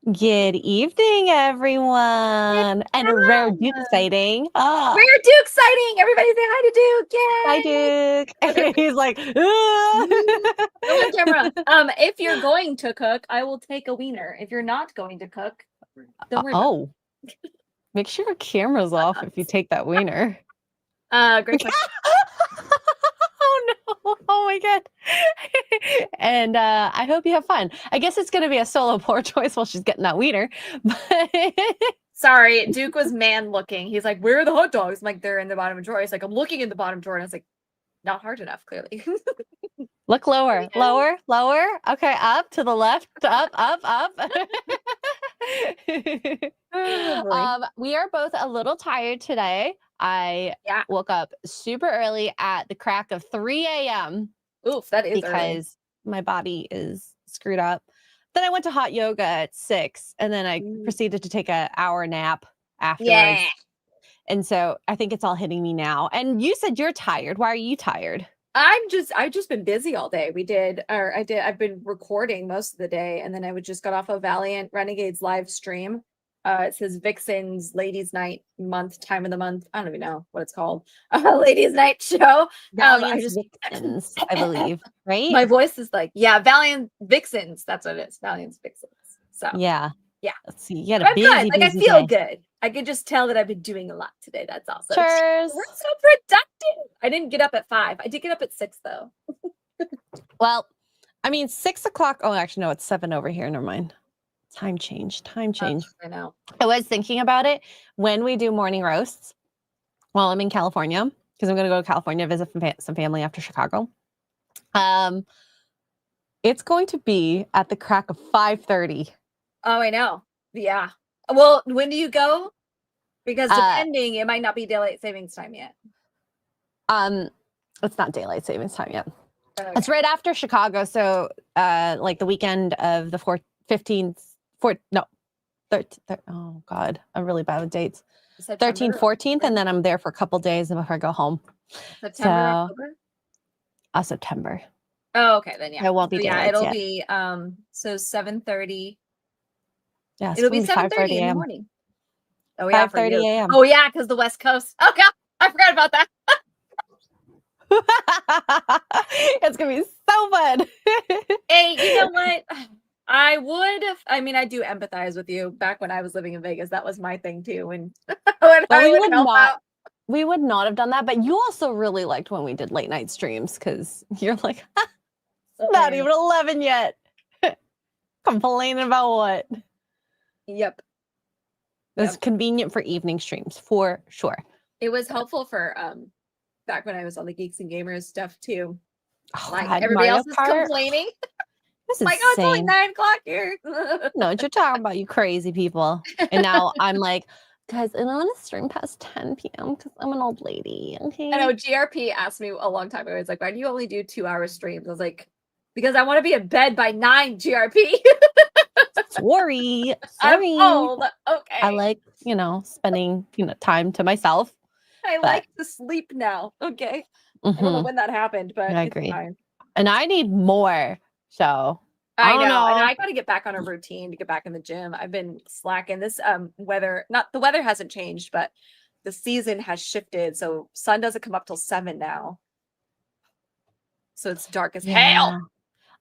Good evening, Hey, everyone. And rare Duke Pam. sighting. Rare Duke sighting! Everybody say hi to Hi, Duke! Duke. He's like, Yay! Go on camera. If you're going to cook, I will take a wiener. If you're not going to cook, don't worry about oh, make sure your camera's off if you it. take that wiener. Great question. Oh no. Oh my God. And I hope you have fun. I guess it's going to be a solo poor choice while she's getting that wiener. But Sorry, Duke was man looking. He's like, where are the hot dogs? I'm like, they're in the bottom drawer. He's like, I'm looking in the bottom drawer. And I was like, not hard enough, clearly. look lower, lower, lower. Okay, up to the left, up, up, up. Oh, boy. We are both a little tired today. I Yeah. woke up super early at the crack of 3 a.m. Oof, that is early. because my body is screwed up. Then I went to hot yoga at 6, and then I proceeded to take an hour nap afterwards. Yeah. And so I think it's all hitting me now. And you said you're tired. Why are you tired? I've just been busy all day. I've been recording most of the day, and then I would just got off of Valiant Renegades live stream. It says Vixen's Ladies Night month, time of the month. I don't even know what it's called. Ladies Night show. Valiant Vixens, I believe, right? My voice is like, yeah, Valiant Vixens. That's what it is. Valiant Vixens. So yeah. Yeah. Let's see. You had But a I'm busy, good. Like I busy feel day. good. I could just tell that I've been doing a lot today. That's all. So Cheers. we're so productive. I didn't get up at 5. I did get up at 6 though. Well, I mean, 6 o'clock. Oh, actually, no, it's 7 over here. Never mind. Time change. Time change. I know. I was thinking about it when we do morning roasts while I'm in California, because I'm going to go to California, visit some family after Chicago. It's going to be at the crack of 5:30. Oh, I know. Yeah. Well, when do you go? Because depending, it might not be daylight savings time yet. It's not daylight savings time yet. Okay. It's right after Chicago, so like the weekend of the 13th. Oh God, I'm really bad with dates. 13th, 14th, and then I'm there for a couple days before I go home. September, October? September. Oh, okay, then yeah. It won't be daylight it'll yet. be so 7:30. Yeah, it'll be 7:30 in the morning. Oh yeah, 5:30 a.m. Oh yeah, because the West Coast. Oh God, I forgot about that. It's gonna be so fun. Hey, you know what? I do empathize with you. Back when I was living in Vegas, that was my thing too. And we would not have done that, but you also really liked when we did late night streams because you're like, not even 11 yet. Complaining about what? Yep. It's convenient for evening streams for sure. It was helpful for back when I was on the Geeks and Gamers stuff too. Oh, like God, everybody Mario else is Kart? complaining. This is like, oh, it's only 9 o'clock here. No, what you're talking about, you crazy people. And now I'm like, guys, I don't want to stream past 10 p.m. because I'm an old lady. Okay. I know GRP asked me a long time ago. It's like, why do you only do 2-hour streams? I was like, because I want to be in bed by 9, GRP. Sorry. I'm old. Okay. I like, spending, time to myself. I like to sleep now. Okay. I don't know when that happened, but I agree. It's fine. And I need more. So I know. And I got to get back on a routine to get back in the gym. I've been slacking. This weather, not the weather hasn't changed, but the season has shifted. So sun doesn't come up till 7 now. So it's dark as hell.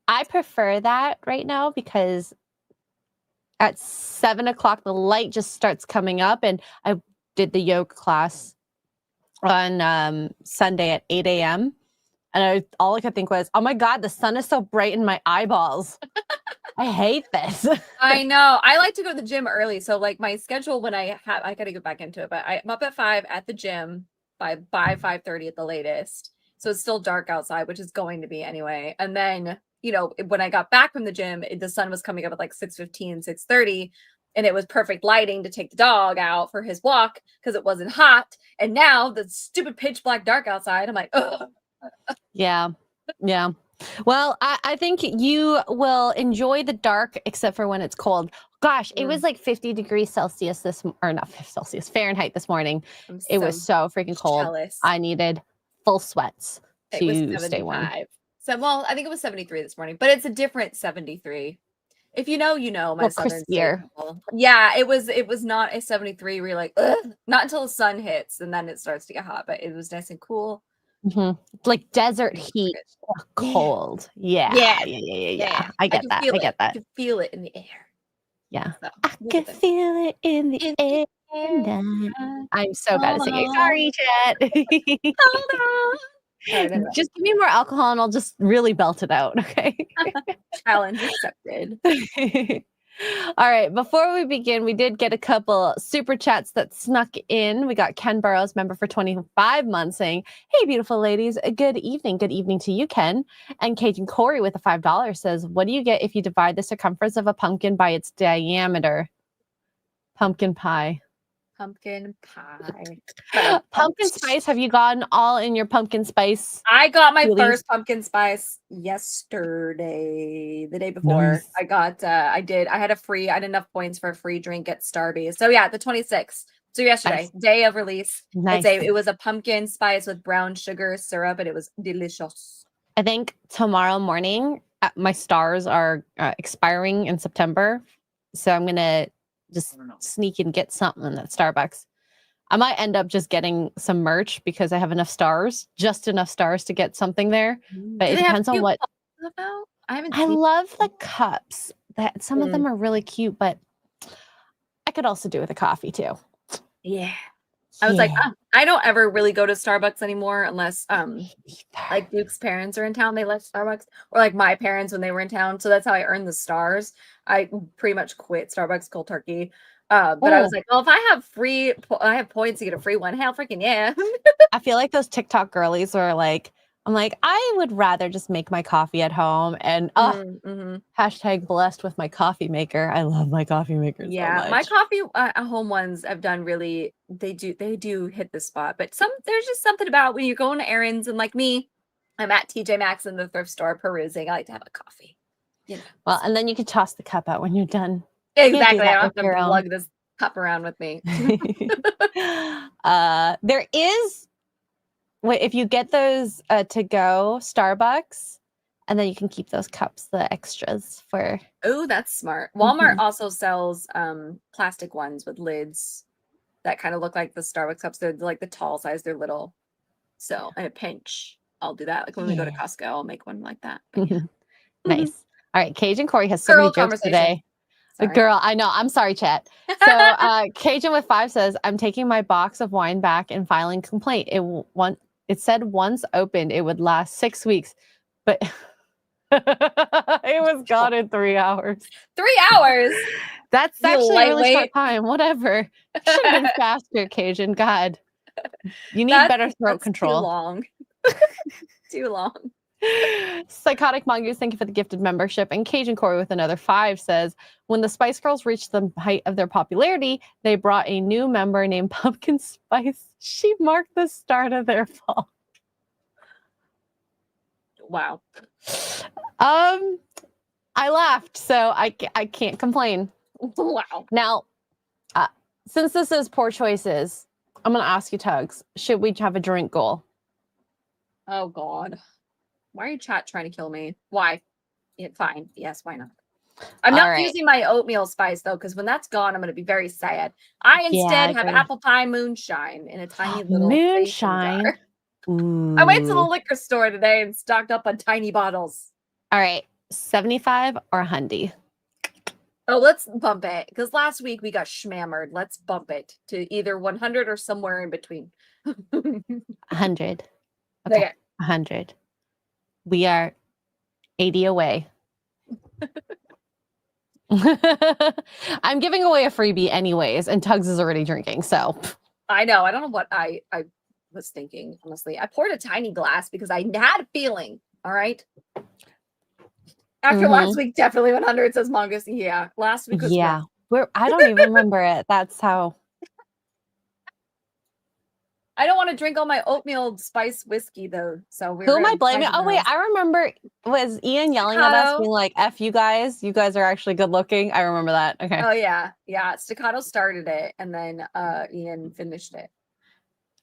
I prefer that right now because at 7 o'clock, the light just starts coming up. And I did the yoga class on Sunday at 8 a.m. And all I could think was, oh my God, the sun is so bright in my eyeballs. I hate this. I know. I like to go to the gym early. So like my schedule when I got to get back into it, but I'm up at 5 at the gym by 5:30 at the latest. So it's still dark outside, which is going to be anyway. And then, when I got back from the gym, the sun was coming up at like 6:15, 6:30. And it was perfect lighting to take the dog out for his walk because it wasn't hot. And now the stupid pitch black dark outside. I'm like, ugh. Yeah. Well, I think you will enjoy the dark, except for when it's cold. Gosh, it was like 50 degrees Celsius Fahrenheit this morning. It was so freaking cold. Jealous. I needed full sweats to stay warm. So, well, I think it was 73 this morning, but it's a different 73. If you know, you know, my Well, southern state crispier. people. Yeah, it was not a 73 where you're like, ugh, not until the sun hits and then it starts to get hot, but it was nice and cool. Like desert Pretty heat, good. cold. Yeah, Yeah. yeah, yeah, yeah, Yeah. yeah. I I get can that. feel I it. get I that. can feel it in the air. Yeah. So I look can at that. feel it in the In the air. air. I'm so bad at Hold singing. on. Sorry, chat. Hold on. All right, anyway. Just give me more alcohol and I'll just really belt it out, okay? Challenge accepted. All right, before we begin, we did get a couple super chats that snuck in. We got Ken Burrows, member for 25 months, saying, "Hey, beautiful ladies, a good evening. Good evening to you, Ken." And Cajun Corey with a $5 says, "What do you get if you divide the circumference of a pumpkin by its diameter?" Pumpkin pie. Pumpkin pie. Pumpkin spice. Have you gotten all in your pumpkin spice? I got my Feelies? first pumpkin spice yesterday, the day before. Nice. I had enough points for a free drink at Starbucks. So yeah, the 26th. So yesterday, Nice. day of release. Nice. It was a pumpkin spice with brown sugar syrup, and it was delicious. I think tomorrow morning, my stars are expiring in September. So I'm going to just sneak and get something at Starbucks. I might end up just getting some merch because I have just enough stars to get something there. But it depends on what. I love the cups. Some of them are really cute, but I could also do with a coffee too. Yeah. I was like, I don't ever really go to Starbucks anymore unless like Duke's parents are in town. They left Starbucks, or like my parents when they were in town. So that's how I earned the stars. I pretty much quit Starbucks cold turkey. But I was like, well, if I have points to get a free one. Hell, freaking yeah! I feel like those TikTok girlies were like, I'm like, I would rather just make my coffee at home and hashtag blessed with my coffee maker. I love my coffee maker so much. My coffee home ones have done really. They do hit the spot, but there's just something about when you're going to errands and like me, I'm at TJ Maxx in the thrift store perusing. I like to have a coffee. You know. Well, and then you can toss the cup out when you're done. Exactly. I don't have to lug this cup around with me. There is. Wait, if you get those to go Starbucks, and then you can keep those cups, the extras for. Oh, that's smart. Walmart also sells plastic ones with lids that kind of look like the Starbucks cups. They're like the tall size. They're little. So in a pinch, I'll do that. Like when we go to Costco, I'll make one like that. Nice. All right, Cajun Corey has so many jokes today. The girl, I know. I'm sorry, chat. So Cajun with 5 says, "I'm taking my box of wine back and filing complaint. It said once opened, it would last 6 weeks, but it was gone in 3 hours." 3 hours? That's actually a really short time. Whatever. Should have been faster, Cajun. God. You need better throat control. Too long. Too long. Psychotic Mongoose, thank you for the gifted membership. And Cajun Corey with another 5 says, "When the Spice Girls reached the height of their popularity, they brought a new member named Pumpkin Spice. She marked the start of their fall." Wow. I laughed, so I can't complain. Wow. Now, since this is poor choices, I'm going to ask you, Tugs, should we have a drink goal? Oh, God. Why are you trying to kill me? Why? Yeah, fine. Yes, why not? I'm not using my oatmeal spice, though, because when that's gone, I'm going to be very sad. I instead have apple pie moonshine in a tiny little moonshine. I went to the liquor store today and stocked up on tiny bottles. All right. 75 or 100? Oh, let's bump it. Because last week we got schmammered. Let's bump it to either 100 or somewhere in between. 100. Okay. 100. We are 80 away. I'm giving away a freebie anyways, and Tugs is already drinking, so. I know. I don't know what I was thinking, honestly. I poured a tiny glass because I had a feeling, all right? After last week, definitely 100, says Mongoose. Yeah, last week was I don't even remember it. That's how. I don't want to drink all my oatmeal spice whiskey, though. So who am I blaming? Oh, wait, I remember. Was Ian yelling at us being like, "F you guys. You guys are actually good looking"? I remember that. Okay. Oh, yeah. Yeah. Staccato started it, and then Ian finished it.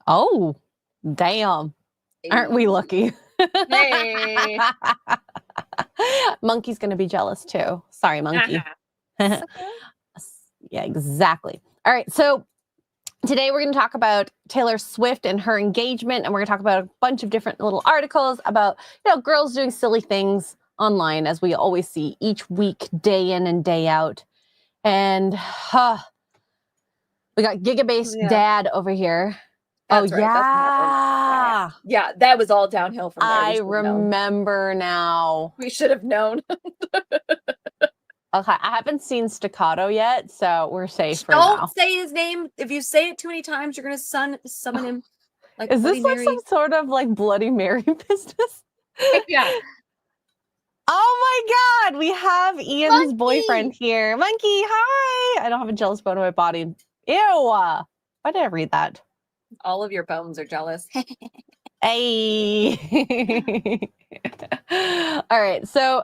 Oh, damn. Aren't we lucky? Hey. Monkey's gonna be jealous too. Sorry, monkey. Sucker. Yeah, exactly. All right, so today we're going to talk about Taylor Swift and her engagement, and we're going to talk about a bunch of different little articles about, girls doing silly things online, as we always see each week, day in and day out. And we got Gigabase Dad over here. That's right. Yeah. Yeah, that was all downhill from there. I remember now. We should have known. Okay, I haven't seen Staccato yet, so we're safe for now. Don't say his name. If you say it too many times, you're gonna summon him. Like, is Bloody this like Mary? some sort of like Bloody Mary business? Yeah. Oh my God, we have Ian's boyfriend here. Monkey, hi. I don't have a jealous bone in my body. Ew. Why did I read that? All of your bones are jealous. Hey. All right. So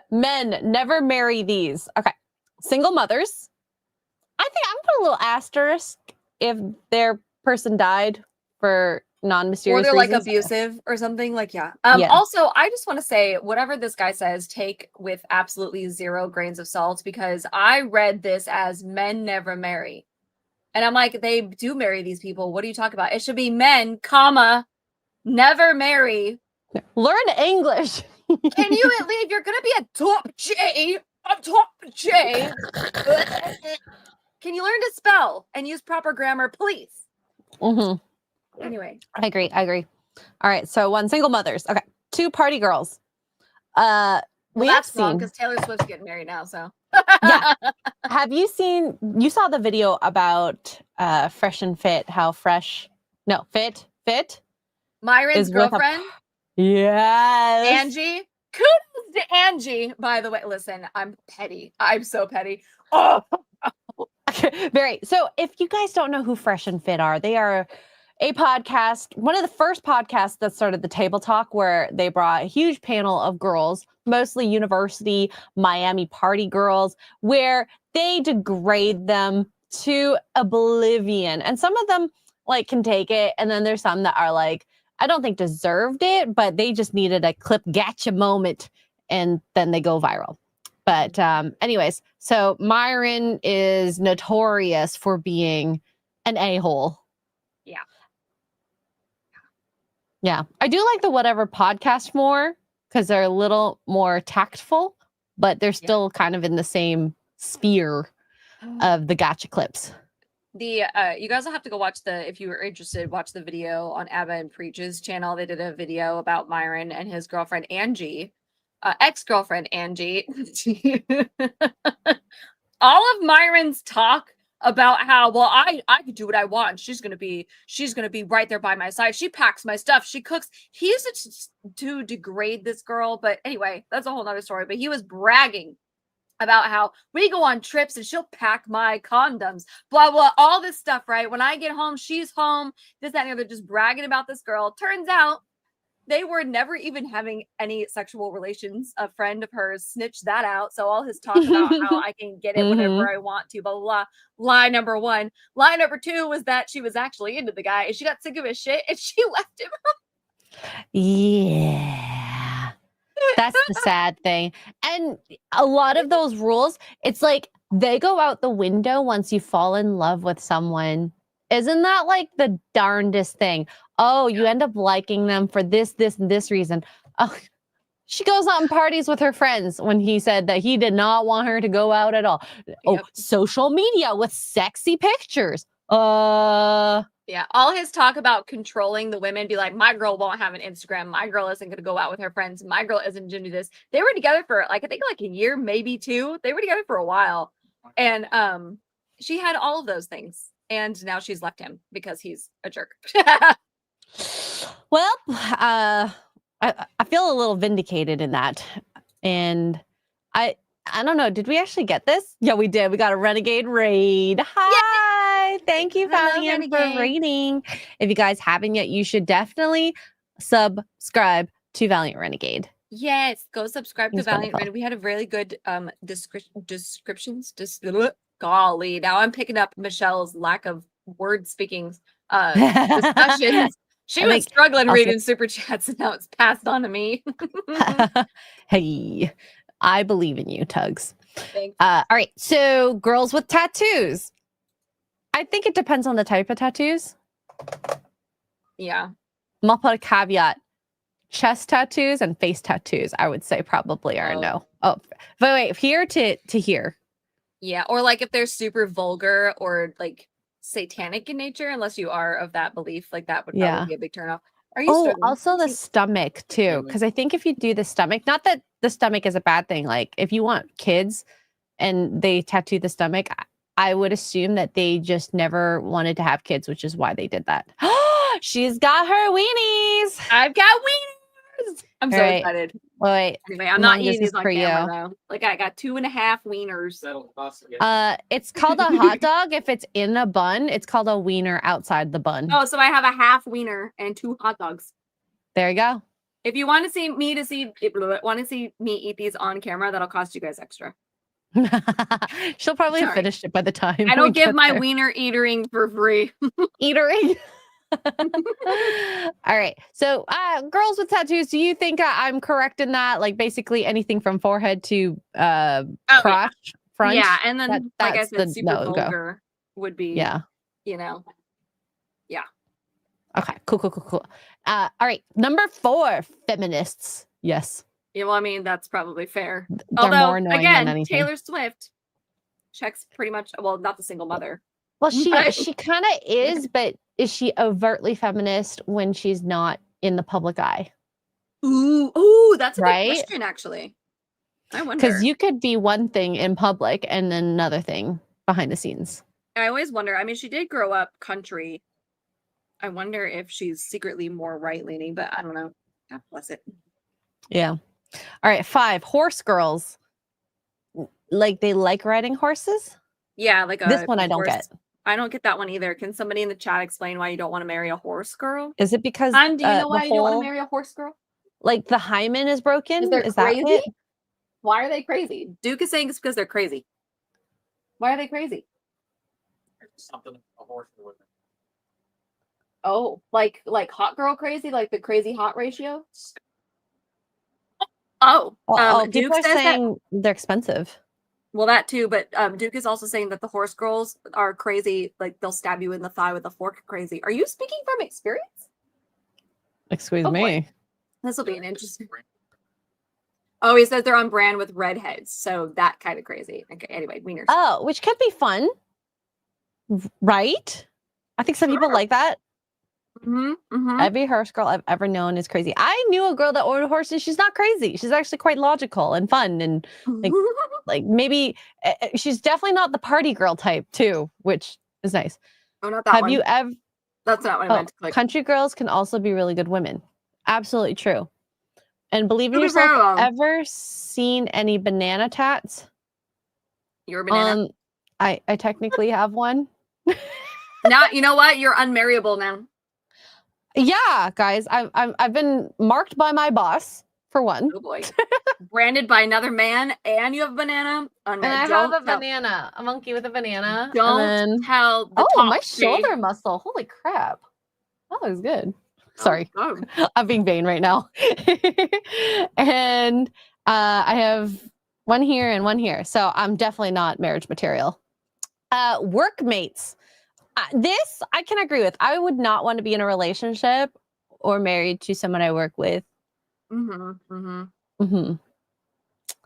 men never marry these. Okay. Single mothers. I think I'm putting a little asterisk if their person died for non-mysterious reasons. Or they're reasons. like abusive or something. Like, yeah. Also, I just want to say, whatever this guy says, take with absolutely 0 grains of salt, because I read this as men never marry. And I'm like, they do marry these people. What are you talking about? It should be men, comma, never marry. Learn English. Can you at least, if you're going to be a top J, can you learn to spell and use proper grammar, please? Mm-hmm. Anyway. I agree. All right. So 1, single mothers. Okay. 2, party girls. That's wrong because Taylor Swift's getting married now, so. Yeah. Have you saw the video about Fresh and Fit, how Fit Myron's girlfriend? Yes. Angie. Kudos to Angie, by the way. Listen, I'm petty. I'm so petty. Oh. Very. So if you guys don't know who Fresh and Fit are, they are a podcast, one of the first podcasts that started the Table Talk, where they brought a huge panel of girls, mostly university Miami party girls, where they degrade them to oblivion. And some of them like can take it, and then there's some that are like, I don't think deserved it, but they just needed a clip gotcha moment, and then they go viral. But anyways, so Myron is notorious for being an a-hole. Yeah. I do like the Whatever podcast more because they're a little more tactful, but they're still kind of in the same sphere of the gotcha clips. You guys will have to go watch if you were interested, watch the video on Abba and Preach's channel. They did a video about Myron and his girlfriend, Angie, ex-girlfriend, Angie. All of Myron's talk about how, well, I could do what I want. She's gonna be right there by my side. She packs my stuff. She cooks. He used to degrade this girl, but anyway, that's a whole nother story. But he was bragging about how we go on trips and she'll pack my condoms, blah, blah, all this stuff, right? When I get home, she's home, this, that, and the other, just bragging about this girl. Turns out they were never even having any sexual relations. A friend of hers snitched that out. So all his talk about how I can get it whenever I want to, blah, blah, blah. Lie number 1. Lie number 2 was that she was actually into the guy and she got sick of his shit and she left him. Yeah. That's the sad thing. And a lot of those rules, it's like they go out the window once you fall in love with someone. Isn't that like the darndest thing? Oh, you end up liking them for this, and this reason. Oh, she goes out and parties with her friends when he said that he did not want her to go out at all. Oh, social media with sexy pictures. Yeah, all his talk about controlling the women, be like, my girl won't have an Instagram. My girl isn't going to go out with her friends. My girl isn't going to do this. They were together for I think a year, maybe 2. They were together for a while. And she had all of those things. And now she's left him because he's a jerk. Well, I feel a little vindicated in that. And I don't know. Did we actually get this? Yeah, we did. We got a Renegade raid. Hi. Thank you, Valiant, for raiding. If you guys haven't yet, you should definitely subscribe to Valiant Renegade. Yes, go subscribe to Valiant Renegade. We had a really good descriptions. Golly, now I'm picking up Michelle's lack of word speaking discussions. She I was think struggling also- reading super chats, and now it's passed on to me. Hey, I believe in you, Tugs. Thanks. All right. So girls with tattoos. I think it depends on the type of tattoos. Yeah. I'll put a caveat. Chest tattoos and face tattoos, I would say probably are Oh. no. Oh, but wait, here to here. Yeah. Or like if they're super vulgar or like satanic in nature, unless you are of that belief, like that would probably be a big turnoff. Are you struggling? Also the stomach too. Because I think if you do the stomach, not that the stomach is a bad thing. Like if you want kids and they tattoo the stomach, I would assume that they just never wanted to have kids, which is why they did that. She's got her weenies. I've got wieners. I'm so excited. Wait. Anyway, I'm not eating these on camera though. Like I got 2.5 wieners. It's called a hot dog if it's in a bun. It's called a wiener outside the bun. Oh, so I have a half wiener and 2 hot dogs. There you go. If you want to see me eat these on camera, that'll cost you guys extra. She'll probably have finished it by the time. I don't give my wiener eatering for free. Eatering. All right. So, girls with tattoos, do you think I'm correct in that? Like basically anything from forehead to crotch, front? Yeah, and then like I said, super vulgar would be, you know. Yeah. Okay. Cool. All right. Number 4, feminists. Yes. Yeah, well, I mean, that's probably fair. They're more annoying than anything. Taylor Swift checks pretty much, well, not the single mother. Well, she kind of is, but is she overtly feminist when she's not in the public eye? Ooh, that's a good question, actually. I wonder. Because you could be one thing in public and then another thing behind the scenes. I always wonder. I mean, she did grow up country. I wonder if she's secretly more right-leaning, but I don't know. God bless it. Yeah. All right, 5, horse girls. Like they like riding horses? Yeah, like this one I don't get. I don't get that one either. Can somebody in the chat explain why you don't want to marry a horse girl? Is it because do you know why you don't want to marry a horse girl? Like the hymen is broken? Is that crazy? Why are they crazy? Duke is saying it's because they're crazy. Why are they crazy? Something a horse would. Oh, like hot girl crazy, like the crazy hot ratio? Oh, Duke are saying they're expensive. Well, that too, but Duke is also saying that the horse girls are crazy, like they'll stab you in the thigh with a fork crazy. Are you speaking from experience? Excuse me. This will be an interesting. Oh, he says they're on brand with redheads, so that kind of crazy. Okay, anyway, wieners. Oh, which could be fun, right? I think some people like that. Every horse girl I've ever known is crazy. I knew a girl that owned a horse, and she's not crazy. She's actually quite logical and fun, and like maybe she's definitely not the party girl type too, which is nice. Oh, not that one. Have you ever? That's not what I meant to click. Country girls can also be really good women. Absolutely true. And believe in yourself, ever seen any banana tats? You're a banana. I technically have one. Now you know what? You're unmarriable now. Yeah, guys, I've been marked by my boss for one. Oh boy, branded by another man, and you have a banana. And I have a banana, a monkey with a banana. Don't tell. My shoulder muscle! Holy crap, that looks good. Sorry, I'm being vain right now. And I have one here and one here, so I'm definitely not marriage material. Workmates. This I can agree with. I would not want to be in a relationship or married to someone I work with.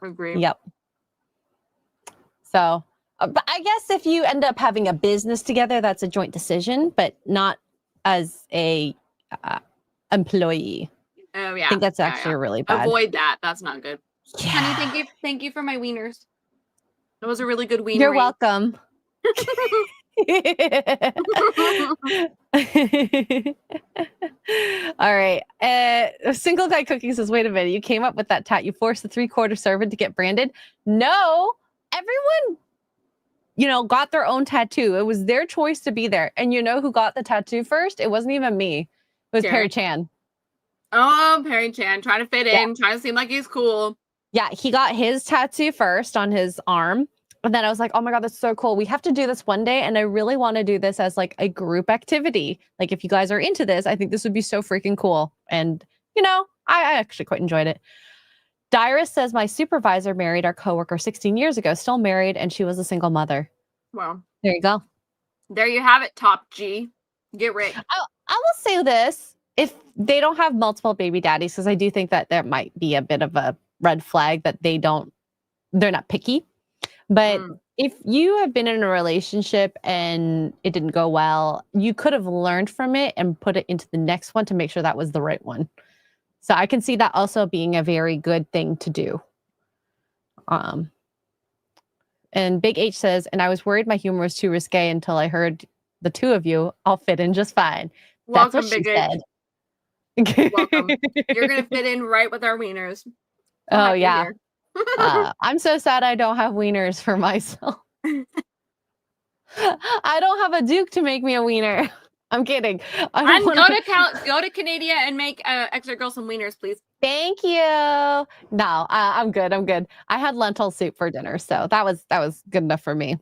Agree. Yep. So, but I guess if you end up having a business together, that's a joint decision, but not as a employee. Oh yeah. I think that's actually really bad. Avoid that. That's not good. Yeah. Honey, thank you for my wieners. That was a really good wiener. You're welcome. All right. Single guy cooking says, wait a minute, you came up with that tat. You forced the 3/4 servant to get branded. No, everyone, got their own tattoo. It was their choice to be there. And you know who got the tattoo first? It wasn't even me. It was Perry Chan. Oh, Perry Chan, trying to fit in, trying to seem like he's cool. Yeah, he got his tattoo first on his arm. And then I was like, oh my God, that's so cool. We have to do this one day. And I really want to do this as like a group activity. Like if you guys are into this, I think this would be so freaking cool. And, you know, I actually quite enjoyed it. Dyrus says, my supervisor married our coworker 16 years ago, still married, and she was a single mother. Well, There you go. there you have it, Top G. Get rich. I will say this. If they don't have multiple baby daddies, because I do think that there might be a bit of a red flag that they're not picky. But if you have been in a relationship and it didn't go well, you could have learned from it and put it into the next one to make sure that was the right one. So I can see that also being a very good thing to do. And Big H says, and I was worried my humor was too risque until I heard the two of you. I'll fit in just fine. Welcome, That's what Big she H. said. Welcome. You're going to fit in right with our wieners. Oh, yeah. I'm so sad I don't have wieners for myself. I don't have a Duke to make me a wiener. I'm kidding. Go to Canada and make extra girl some wieners, please. Thank you. No, I'm good. I had lentil soup for dinner, so that was good enough for me.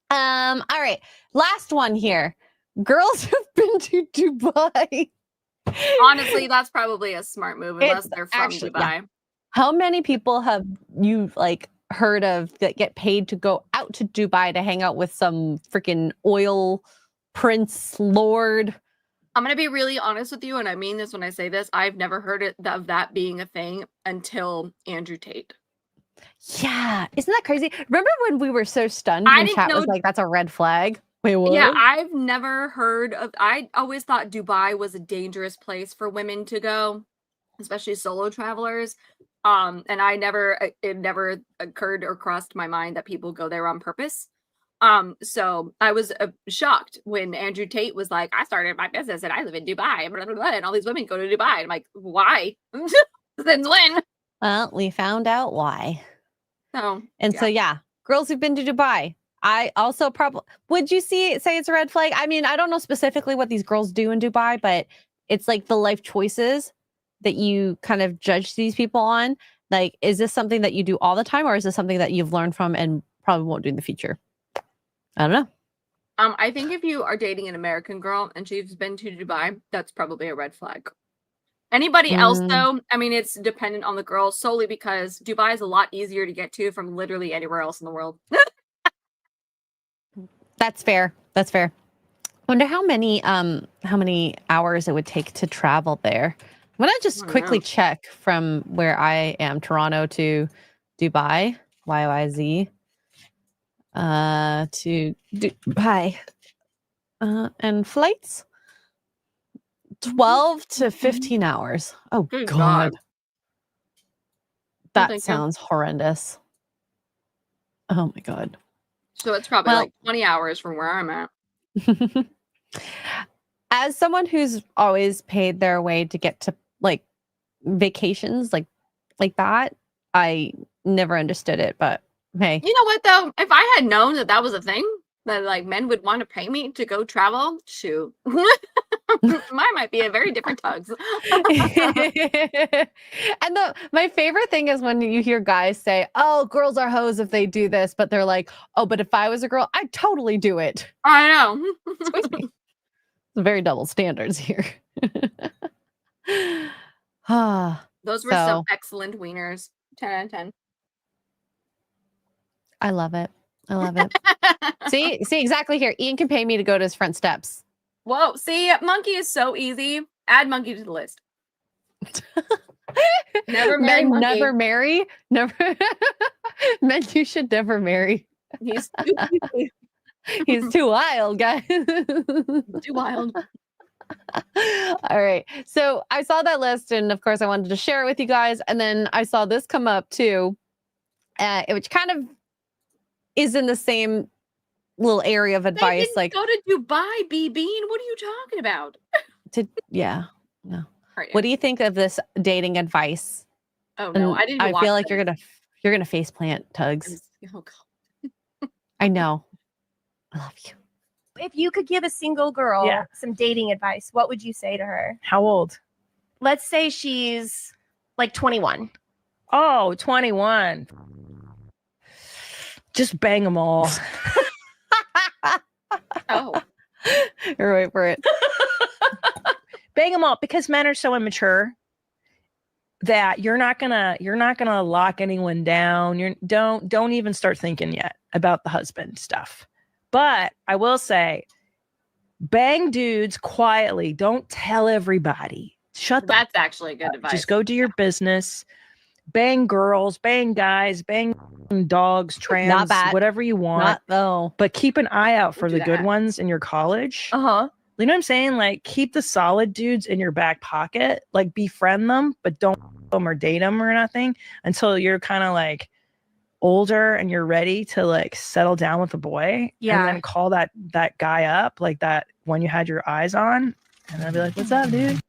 All right, last one here. Girls have been to Dubai. Honestly, that's probably a smart move unless they're from Dubai. Yeah. How many people have you like heard of that get paid to go out to Dubai to hang out with some freaking oil prince lord? I'm going to be really honest with you, and I mean this when I say this. I've never heard of that being a thing until Andrew Tate. Yeah. Isn't that crazy? Remember when we were so stunned when chat was like, that's a red flag? Wait, what? Yeah, I've never heard of... I always thought Dubai was a dangerous place for women to go, especially solo travelers. And it never occurred or crossed my mind that people go there on purpose. So I was shocked when Andrew Tate was like, I started my business and I live in Dubai, blah, blah, blah, and all these women go to Dubai. I'm like, why? Since when? Well, we found out why. So girls who've been to Dubai. I also probably would you say it's a red flag? I mean, I don't know specifically what these girls do in Dubai, but it's like the life choices that you kind of judge these people on. Like, is this something that you do all the time, or is this something that you've learned from and probably won't do in the future? I don't know. I think if you are dating an American girl and she's been to Dubai, that's probably a red flag. Anybody else, though, I mean, it's dependent on the girl solely because Dubai is a lot easier to get to from literally anywhere else in the world. That's fair. That's fair. Wonder how many hours it would take to travel there. I'm gonna just quickly check from where I am, Toronto to Dubai, YYZ, to Dubai, and flights, 12 to 15 hours. Oh God. That sounds horrendous. Oh my God. So it's probably like 20 hours from where I'm at. As someone who's always paid their way to get to like vacations like that, I never understood it, but hey. You know what though? If I had known that was a thing, that like men would want to pay me to go travel, shoot. Mine might be a very different tugs. And my favorite thing is when you hear guys say, oh, girls are hoes if they do this, but they're like, oh, but if I was a girl, I'd totally do it. I know. Excuse me. Very double standards here. Those were some excellent wieners. 10 out of 10. I love it. I love it. See exactly here. Ian can pay me to go to his front steps. Whoa, see, monkey is so easy. Add monkey to the list. Never marry Men monkey. never marry. Never. Men, you should never marry. He's too wild, guys. Too wild. All right. So I saw that list, and of course, I wanted to share it with you guys. And then I saw this come up too, which kind of is in the same little area of advice. Like, go to Dubai, B-Bean. What are you talking about? No. What do you think of this dating advice? Oh no, I didn't. I feel like you're gonna face plant, Tugs. Oh God. I know. I love you. If you could give a single girl some dating advice, what would you say to her? How old? Let's say she's like 21. Oh, 21. Just bang them all. Oh, You're right for it. Bang them all, because men are so immature that you're not gonna lock anyone down. Don't even start thinking yet about the husband stuff. But I will say, bang dudes quietly. Don't tell everybody. Shut the that's actually good advice. Just go do your business. Bang girls, bang guys, bang dogs, trans, Not bad. whatever you want. Not though. But keep an eye out for do the good that. ones in your college. Uh-huh. You know what I'm saying? Like, keep the solid dudes in your back pocket. Like, befriend them, but don't them or date them or nothing until you're kind of like older and you're ready to like settle down with a boy. Yeah. And then call that guy up, like that one you had your eyes on, and then be like, "What's up, dude?"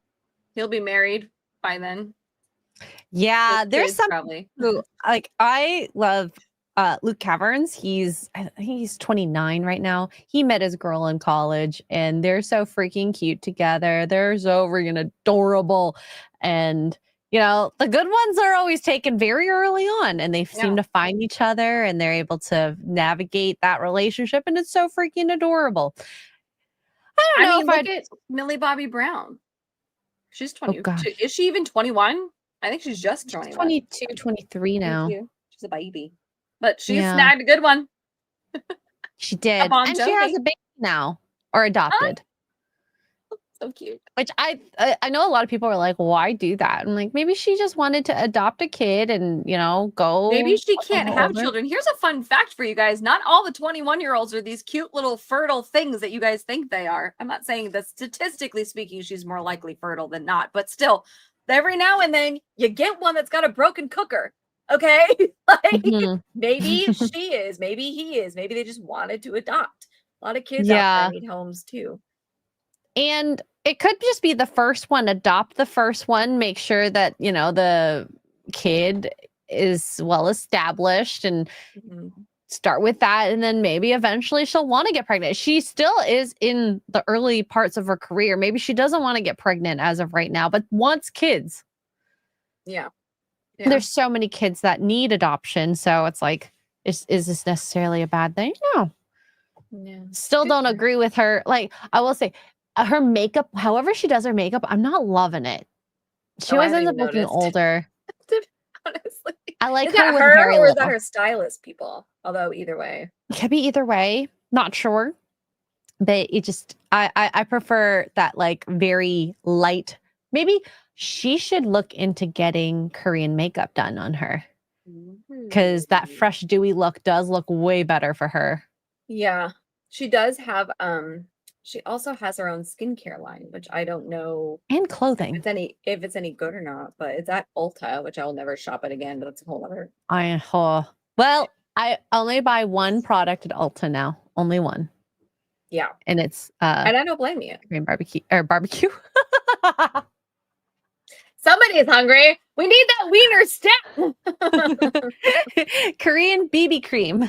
He'll be married by then. Yeah, With there's kids, some probably. who like I love Luke Caverns. I think he's 29 right now. He met his girl in college and they're so freaking cute together. They're so freaking adorable. And the good ones are always taken very early on and they seem to find each other and they're able to navigate that relationship and it's so freaking adorable. I don't know if look at Millie Bobby Brown. She's 20. Oh, gosh. Is she even 21? I think she's just 21. 22, 23 now. 22. She's a baby. But she Yeah. snagged a good one. She did. Bon And she has Jovi. a baby now or adopted. So cute. Which I know a lot of people are like, why do that? I'm like, maybe she just wanted to adopt a kid and, go. Maybe she can't have older. children. Here's a fun fact for you guys. Not all the 21-year-olds are these cute little fertile things that you guys think they are. I'm not saying that statistically speaking, she's more likely fertile than not, but still, every now and then you get one that's got a broken cooker. Okay? Like Mhm. maybe she is, maybe he is, maybe they just wanted to adopt. A lot of kids Yeah. out there need homes too. And it could just be the first one. Adopt the first one. Make sure that, the kid is well established and start with that. And then maybe eventually she'll want to get pregnant. She still is in the early parts of her career. Maybe she doesn't want to get pregnant as of right now, but wants kids. Yeah. There's so many kids that need adoption. So it's like, is this necessarily a bad thing? No. Yeah. Still don't agree with her. Like, I will say, her makeup, however she does her makeup, I'm not loving it. She always ends up looking older. Honestly. I like Is that her with her very or is little. that her stylist people? Although either way. Could be either way. Not sure. But it just, I prefer that like very light. Maybe she should look into getting Korean makeup done on her. Because that fresh, dewy look does look way better for her. Yeah. She does have she also has her own skincare line, which I don't know And clothing. if it's any good or not, but it's at Ulta, which I'll never shop at again, but that's a whole other. Well, I only buy one product at Ulta now. Only one. Yeah. And it's And I don't blame you. Korean barbecue. Somebody's hungry. We need that wiener step. Korean BB cream.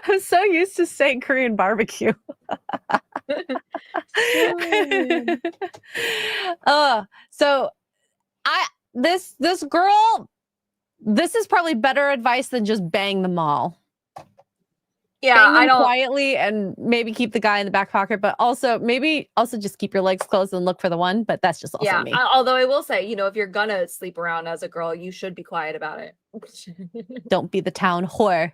I'm so used to saying Korean barbecue. So this girl, this is probably better advice than just bang them all. Yeah, Bang them I don't quietly and maybe keep the guy in the back pocket, but also just keep your legs closed and look for the one. But that's just also me. Although I will say, if you're gonna sleep around as a girl, you should be quiet about it. Don't be the town whore.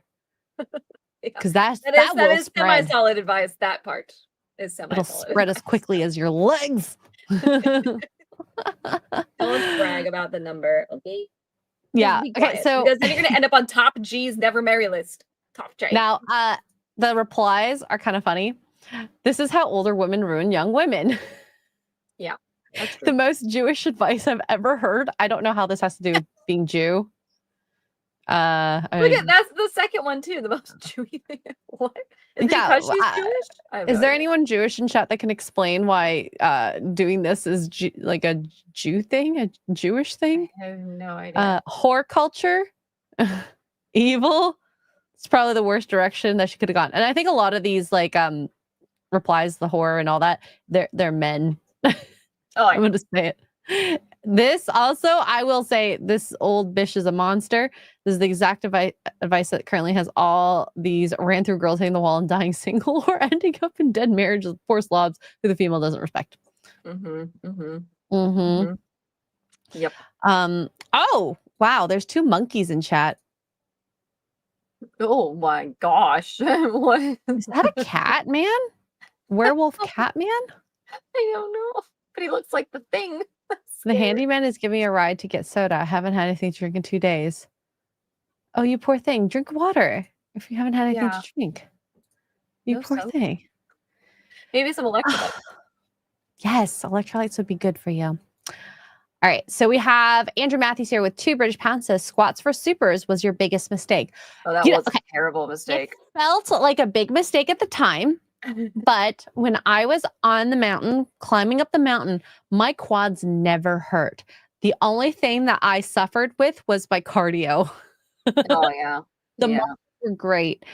Because that is will spread. semi-solid advice. That part is It'll semi-solid. spread as quickly as your legs. Don't brag about the number, okay? Yeah. Be Okay. quiet, So because then you're gonna end up on top G's never marry list. Top J. now, the replies are kind of funny. This is how older women ruin young women. Yeah, that's true. The most Jewish advice I've ever heard. I don't know how this has to do with being Jew. Look at that's the second one too. The most Jewy thing. What? Is it because she's Jewish? Is there anyone Jewish in chat that can explain why doing this is like a Jew thing, a Jewish thing? I have no idea. Whore culture, evil. It's probably the worst direction that she could have gone. And I think a lot of these like replies, the whore and all that, they're men. Oh, I'm gonna say it. This also, I will say, this old bish is a monster. This is the exact advice that currently has all these ran through girls hitting the wall and dying single or ending up in dead marriages with poor slobs who the female doesn't respect. Yep. Oh, wow. There's 2 monkeys in chat. Oh my gosh. What? Is that a cat man? Werewolf cat man? I don't know. But he looks like the thing. The handyman is giving me a ride to get soda. I haven't had anything to drink in 2 days. Oh, you poor thing. Drink water if you haven't had anything to drink. You No poor soda. thing. Maybe some electrolytes. Yes, electrolytes would be good for you. All right, so we have Andrew Matthews here with 2 British pounds. Says squats for supers was your biggest mistake. Oh, that You know, was a terrible mistake. It felt like a big mistake at the time, but when I was on the mountain, climbing up the mountain, my quads never hurt. The only thing that I suffered with was my cardio. Oh yeah. The muscles were great.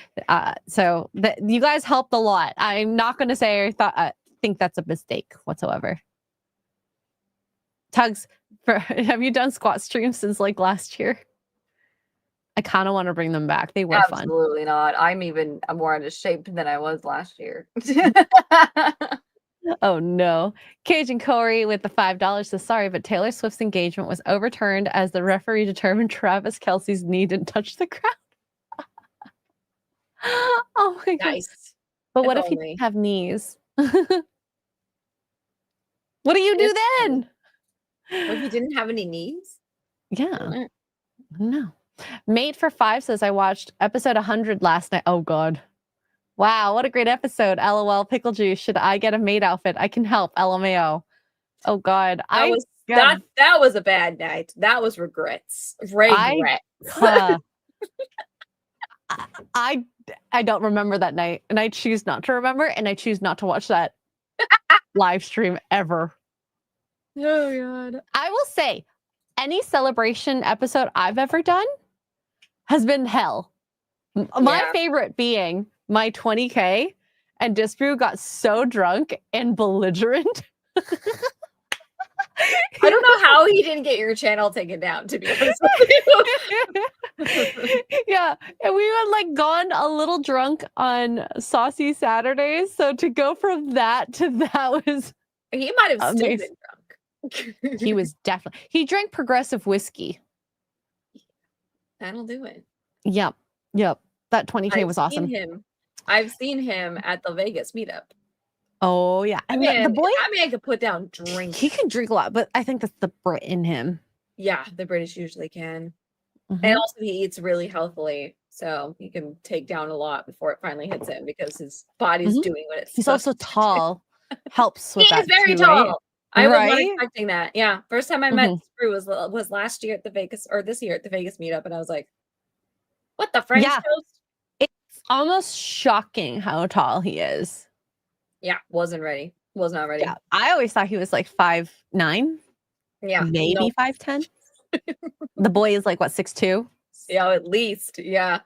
So you guys helped a lot. I'm not going to say I think that's a mistake whatsoever. Tugs, have you done squat streams since like last year? I kind of want to bring them back. They were fun. Absolutely not. I'm more out of shape than I was last year. Oh no. Cajun Corey with the $5 says sorry, but Taylor Swift's engagement was overturned as the referee determined Travis Kelce's knee didn't touch the ground. Oh my god. Nice. But what If if he only. didn't have knees? What do you do then? Well, he didn't have any knees? Yeah. No. Mate for 5 says I watched episode 100 last night. Oh god. Wow, what a great episode. LOL pickle juice. Should I get a maid outfit? I can help. LMAO. Oh god. That was a bad night. That was regrets. Regrets. I don't remember that night, and I choose not to remember, and I choose not to watch that live stream ever. Oh god. I will say, any celebration episode I've ever done has been hell. My favorite being my 20K, and Disbrew got so drunk and belligerent. I don't know how he didn't get your channel taken down, to be honest with you. Yeah, and we had like gone a little drunk on Saucy Saturdays, so to go from that to that was He might have still amazing. been drunk. He was definitely, he drank progressive whiskey. That'll do it. Yep. That 20K was awesome. I've seen him at the Vegas meetup. Oh yeah, and the boy, that man could put down drink. he can drink a lot, but I think that's the Brit in him. Yeah, the British usually can. And also he eats really healthily, so he can take down a lot before it finally hits him because his body's doing what it's. He's also tall. Helps with that. He's very too, tall. Right? I was not expecting that. Yeah, first time I met Sprue was last year at the Vegas, or this year at the Vegas meetup, and I was like, "What the French toast?" It's almost shocking how tall he is. Yeah, was not ready. Yeah, I always thought he was like 5'9". Yeah, maybe 5'10". The boy is like what, 6'2"? Yeah, at least. Yeah.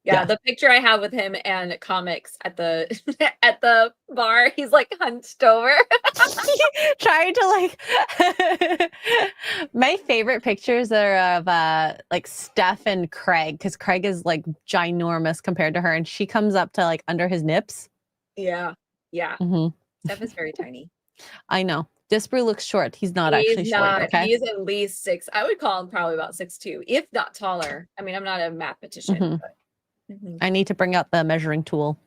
The picture I have with him and comics at the at the bar, he's like hunched over, trying to like. My favorite pictures are of like Steph and Craig, because Craig is like ginormous compared to her, and she comes up to like under his nips. Yeah. Steph is very tiny. I know. Disbrew looks short. He's not actually short. Okay, he's at least 6. I would call him probably about 6'2", if not taller. I mean, I'm not a mathematician, but. I need to bring out the measuring tool.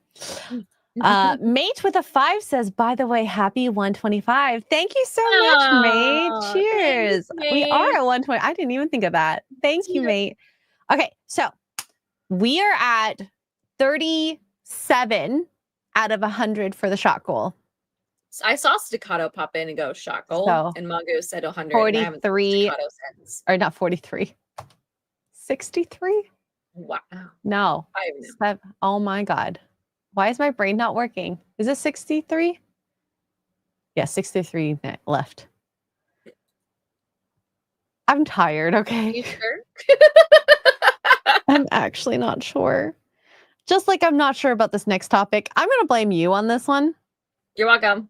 Mate with a 5 says, by the way, happy 125. Thank you so much, mate. Cheers. Thanks, we mate. are at 120. I didn't even think of that. Thank you, mate. Okay, so we are at 37 out of 100 for the shot goal. So I saw Staccato pop in and go shot goal, So, and Mongoose said 100. 43, or not 43, 63. Wow. No. Oh my God. Why is my brain not working? Is it 63? Yeah, 63 left. I'm tired, okay? You sure? I'm actually not sure. Just like I'm not sure about this next topic. I'm going to blame you on this one. You're welcome.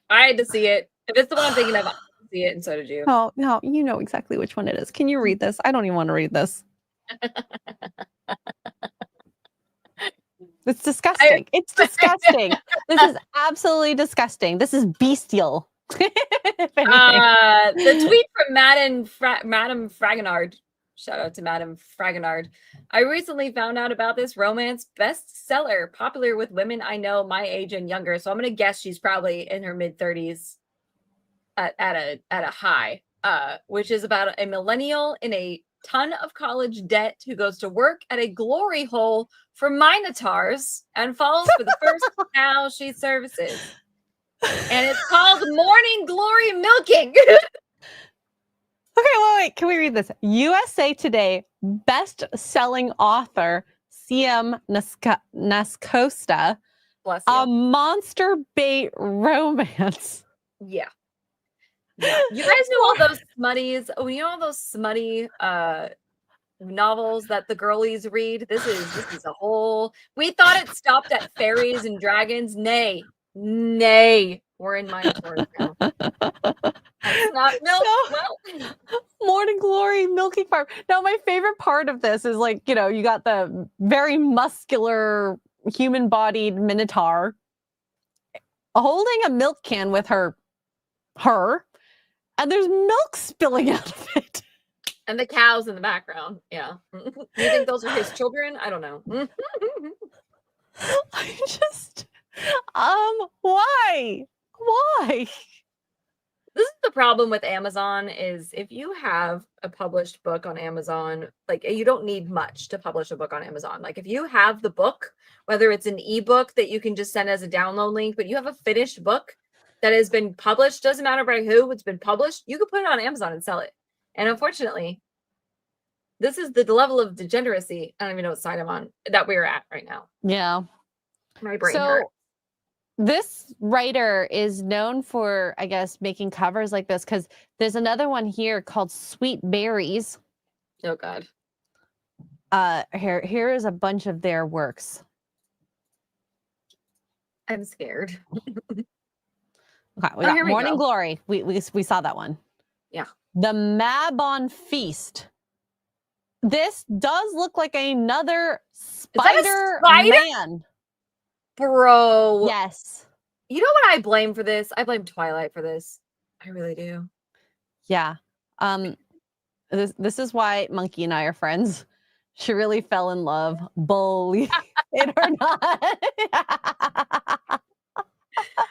I had to see it. If it's the one I'm thinking of, see it, and so did you. Oh, no, you know exactly which one it is. Can you read this? I don't even want to read this. It's disgusting. It's disgusting. This is absolutely disgusting. This is bestial. If anything. The tweet from Madam Fragonard. Shout out to Madam Fragonard. I recently found out about this romance bestseller, popular with women I know my age and younger. So I'm gonna guess she's probably in her mid-30s at a high, which is about a millennial in a ton of college debt who goes to work at a glory hole for minotaurs and falls for the first cow she services. And it's called Morning Glory Milking. Okay, wait. Can we read this? USA Today best-selling author CM Nascosta, Bless a you. monster bait romance. Yeah. You guys know all those smutties. Oh, you know all those smutty novels that the girlies read? This is a whole. We thought it stopped at fairies and dragons. Nay. We're in Minotaurs now. That's not milk. Well, Morning Glory Milking Farm. Now, my favorite part of this is like, you know, you got the very muscular human-bodied minotaur holding a milk can with her, and there's milk spilling out of it. and the cows in the background. Yeah. You think those are his children? I don't know. I just, why? This is the problem with Amazon is if you have a published book on Amazon, like you don't need much to publish a book on Amazon. Like if you have the book, whether it's an ebook that you can just send as a download link, but you have a finished book that has been published, doesn't matter by who, it's been published, you can put it on Amazon and sell it. And unfortunately, this is the level of degeneracy, I don't even know what side I'm on, that we're at right now. Yeah. My brain hurts. This writer is known for, I guess, making covers like this because there's another one here called Sweet Berries. Oh God. Here is a bunch of their works. I'm scared. Okay, we got here we Morning go. Glory. We saw that one. Yeah. The Mabon Feast. This does look like another spider? man. Bro. Yes. You know what I blame for this? I blame Twilight for this. I really do. Yeah. This is why Monkey and I are friends. She really fell in love. Believe it or not.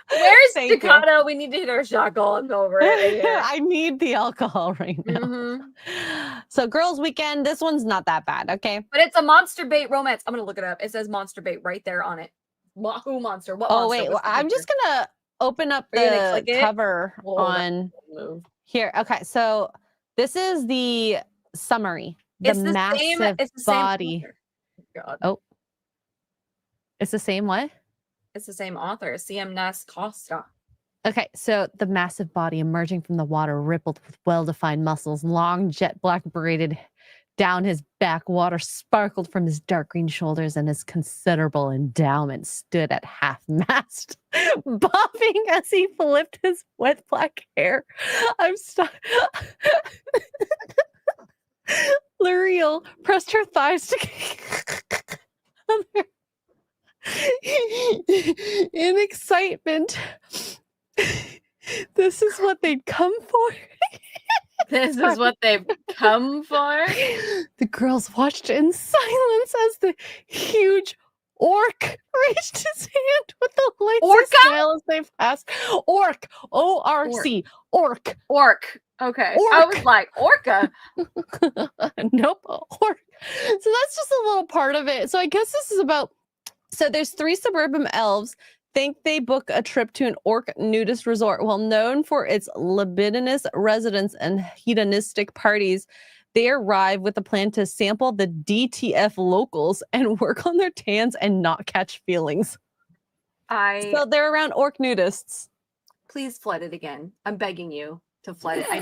Where's Thank you. Staccato? We need to hit our shot goal and go over it. Yeah. I need the alcohol right now. Mhm. So Girls Weekend, this one's not that bad, okay? But it's a monster bait romance. I'm gonna look it up. It says monster bait right there on it. Who monster? What monster? Wait, What's the I'm just picture? gonna open up Are you gonna the click it? cover Whoa, on Move. here. Okay, so this is the summary. The It's the massive same. It's the same body. author. God. Oh, it's the same what? It's the same author, CM Nas Costa. Okay, so the massive body emerging from the water, rippled with well-defined muscles, long jet black braided down his back, water sparkled from his dark green shoulders, and his considerable endowment stood at half-mast, bobbing as he flipped his wet black hair. I'm stuck. L'Oreal pressed her thighs together. In excitement. This is what they'd come for. This is what they've come for. The girls watched in silence as the huge orc raised his hand with the lights Orca? smile as they passed. Orc. O-R-C. Orc. Orc. Okay. Orc. I was like, Orca. Nope. Orc. So that's just a little part of it. So I guess this is about. So there's 3 suburban elves think they book a trip to an orc nudist resort. Well known for its libidinous residents and hedonistic parties, they arrive with a plan to sample the DTF locals and work on their tans and not catch feelings. So they're around orc nudists. Please flood it again. I'm begging you to flood it. I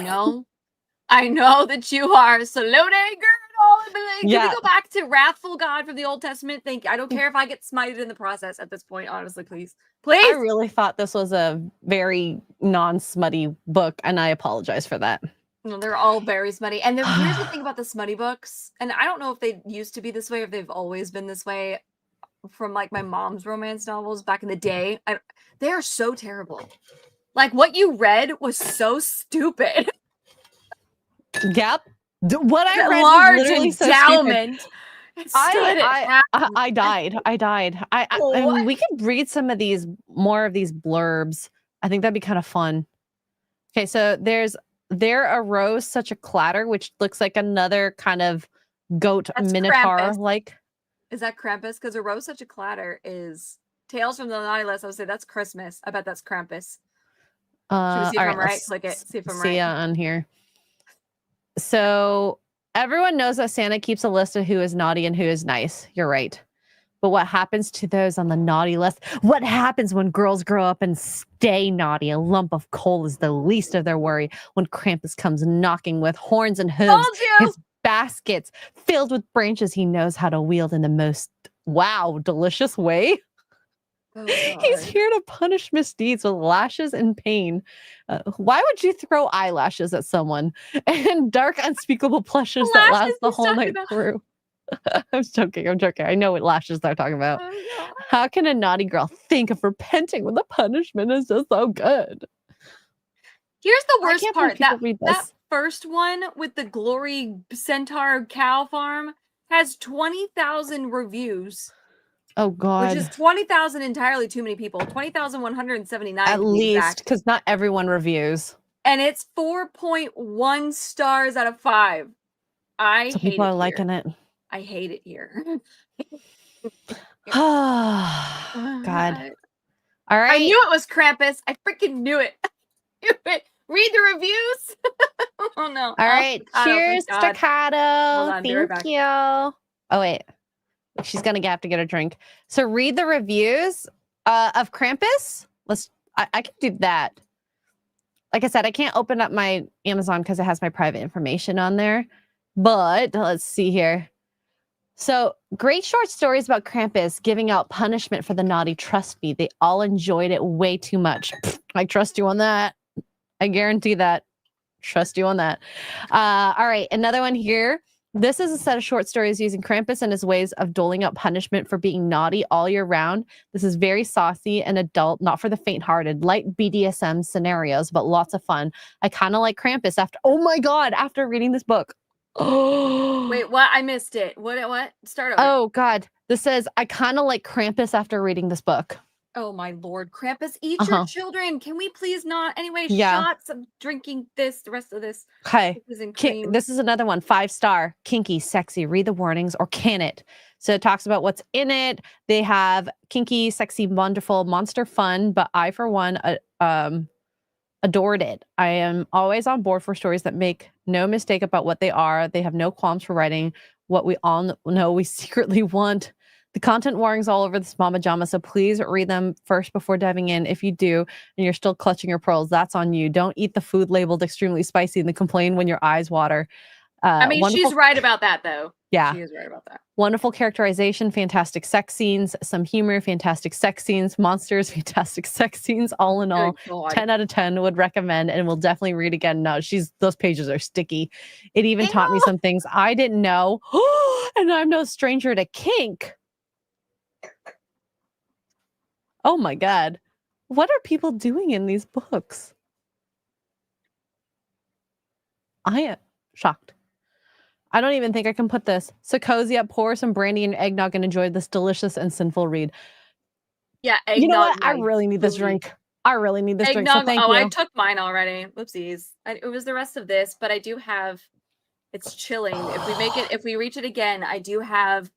know that you are salute, girl. Can we go back to wrathful God from the Old Testament? Thank you. I don't care if I get smited in the process at this point, honestly, please. Please. I really thought this was a very non-smutty book, and I apologize for that. No, they're all very smutty. And here's the thing about the smutty books, and I don't know if they used to be this way or if they've always been this way from like my mom's romance novels back in the day. They are so terrible. Like what you read was so stupid. Yep. What I read Large was literally endowment. So I died. I mean, we could read some of these, more of these blurbs. I think that'd be kind of fun. Okay, so there arose such a clatter, which looks like another kind of goat minotaur like. Is that Krampus? Because arose such a clatter is Tales from the Naughty List. I would say that's Christmas. I bet that's Krampus. Should we see if I'm right? Click it. See if I'm right. On here. So everyone knows that Santa keeps a list of who is naughty and who is nice. You're right. But what happens to those on the naughty list? What happens when girls grow up and stay naughty? A lump of coal is the least of their worry when Krampus comes knocking with horns and hooves. His baskets filled with branches he knows how to wield in the most, delicious way. Oh, he's here to punish misdeeds with lashes and pain. Why would you throw eyelashes at someone and dark, unspeakable pleasures that last the whole night through? I'm joking. I know what lashes they're talking about. Oh, how can a naughty girl think of repenting when the punishment is just so good? Here's the worst part. That first one with the Glory Centaur cow farm has 20,000 reviews. Oh, God. Which is 20,000 entirely too many people. 20,179. At least, because not everyone reviews. And it's 4.1 stars out of 5. People are liking it. I hate it here. Oh, God. All right. I knew it was Krampus. I freaking knew it. Read the reviews. Oh, no. All right. Cheers, Staccato. Thank you. Oh, wait. She's gonna have to get a drink. So read the reviews of Krampus. I can do that. Like I said, I can't open up my Amazon because it has my private information on there. But let's see here. So great short stories about Krampus giving out punishment for the naughty. Trust me, they all enjoyed it way too much. I trust you on that. I guarantee that. Trust you on that. All right, another one here. This is a set of short stories using Krampus and his ways of doling out punishment for being naughty all year round. This is very saucy and adult, not for the faint-hearted, light BDSM scenarios, but lots of fun. I kind of like Krampus after reading this book. Oh, wait, what? I missed it. What? Start over. Oh, God. This says, I kind of like Krampus after reading this book. Oh, my Lord. Krampus, eat your children. Can we please not? Anyway, shots of drinking the rest of this. Okay. This is another one. 5-star. Kinky, sexy. Read the warnings or can it? So it talks about what's in it. They have kinky, sexy, wonderful, monster fun. But I, for one, adored it. I am always on board for stories that make no mistake about what they are. They have no qualms for writing what we all know we secretly want. The content warnings all over this mama jama, so please read them first before diving in. If you do, and you're still clutching your pearls, that's on you. Don't eat the food labeled extremely spicy and then complain when your eyes water. She's right about that, though. Yeah. She is right about that. Wonderful characterization, fantastic sex scenes, some humor, fantastic sex scenes, monsters, fantastic sex scenes. All in all, 10 out of 10 would recommend and will definitely read again. No, those pages are sticky. It even taught me some things I didn't know. And I'm no stranger to kink. Oh my God. What are people doing in these books? I am shocked. I don't even think I can put this. So cozy up, pour some brandy and eggnog and enjoy this delicious and sinful read. Yeah, eggnog. You know what? I really need this drink. I really need this drink. So thank you. I took mine already. Whoopsies. It was the rest of this, but I do have, it's chilling. If we reach it again, I do have,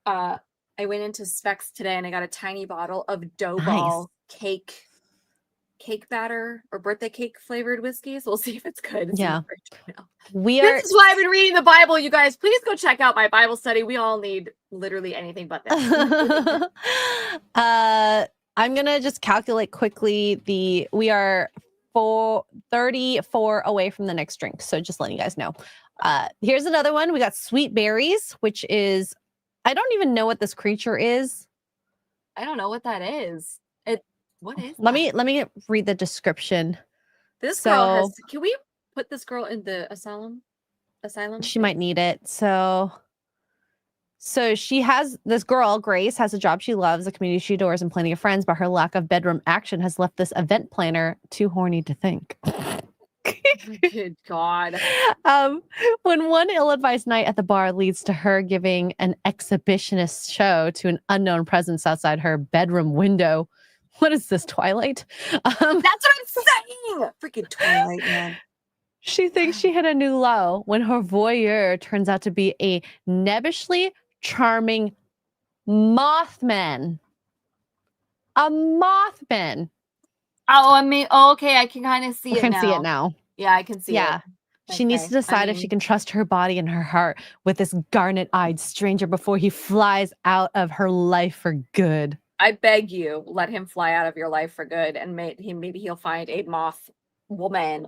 I went into Specs today and I got a tiny bottle of dough ball cake batter or birthday cake flavored whiskey. So we'll see if it's good. This is why I've been reading the Bible, you guys. Please go check out my Bible study. We all need literally anything but this. I'm gonna just calculate quickly. We are 34 away from the next drink. So just letting you guys know. Here's another one. We got sweet berries, which is, I don't even know what this creature is. I don't know what that is. What is Let that? me read the description. This girl has. So- Can we put this girl in the asylum? She might need it. So she has, this girl, Grace, has a job she loves, a community she adores, and plenty of friends, but her lack of bedroom action has left this event planner too horny to think. Good God. When one ill-advised night at the bar leads to her giving an exhibitionist show to an unknown presence outside her bedroom window. What is this, Twilight? That's what I'm saying. Freaking Twilight, man. She thinks she hit a new low when her voyeur turns out to be a nebbishly charming Mothman. A Mothman. Oh, I mean, okay, I can kind of see I it can now. see it now. Yeah, I can see Yeah. it. She needs to decide if she can trust her body and her heart with this garnet-eyed stranger before he flies out of her life for good. I beg you, let him fly out of your life for good, and maybe he'll find a moth woman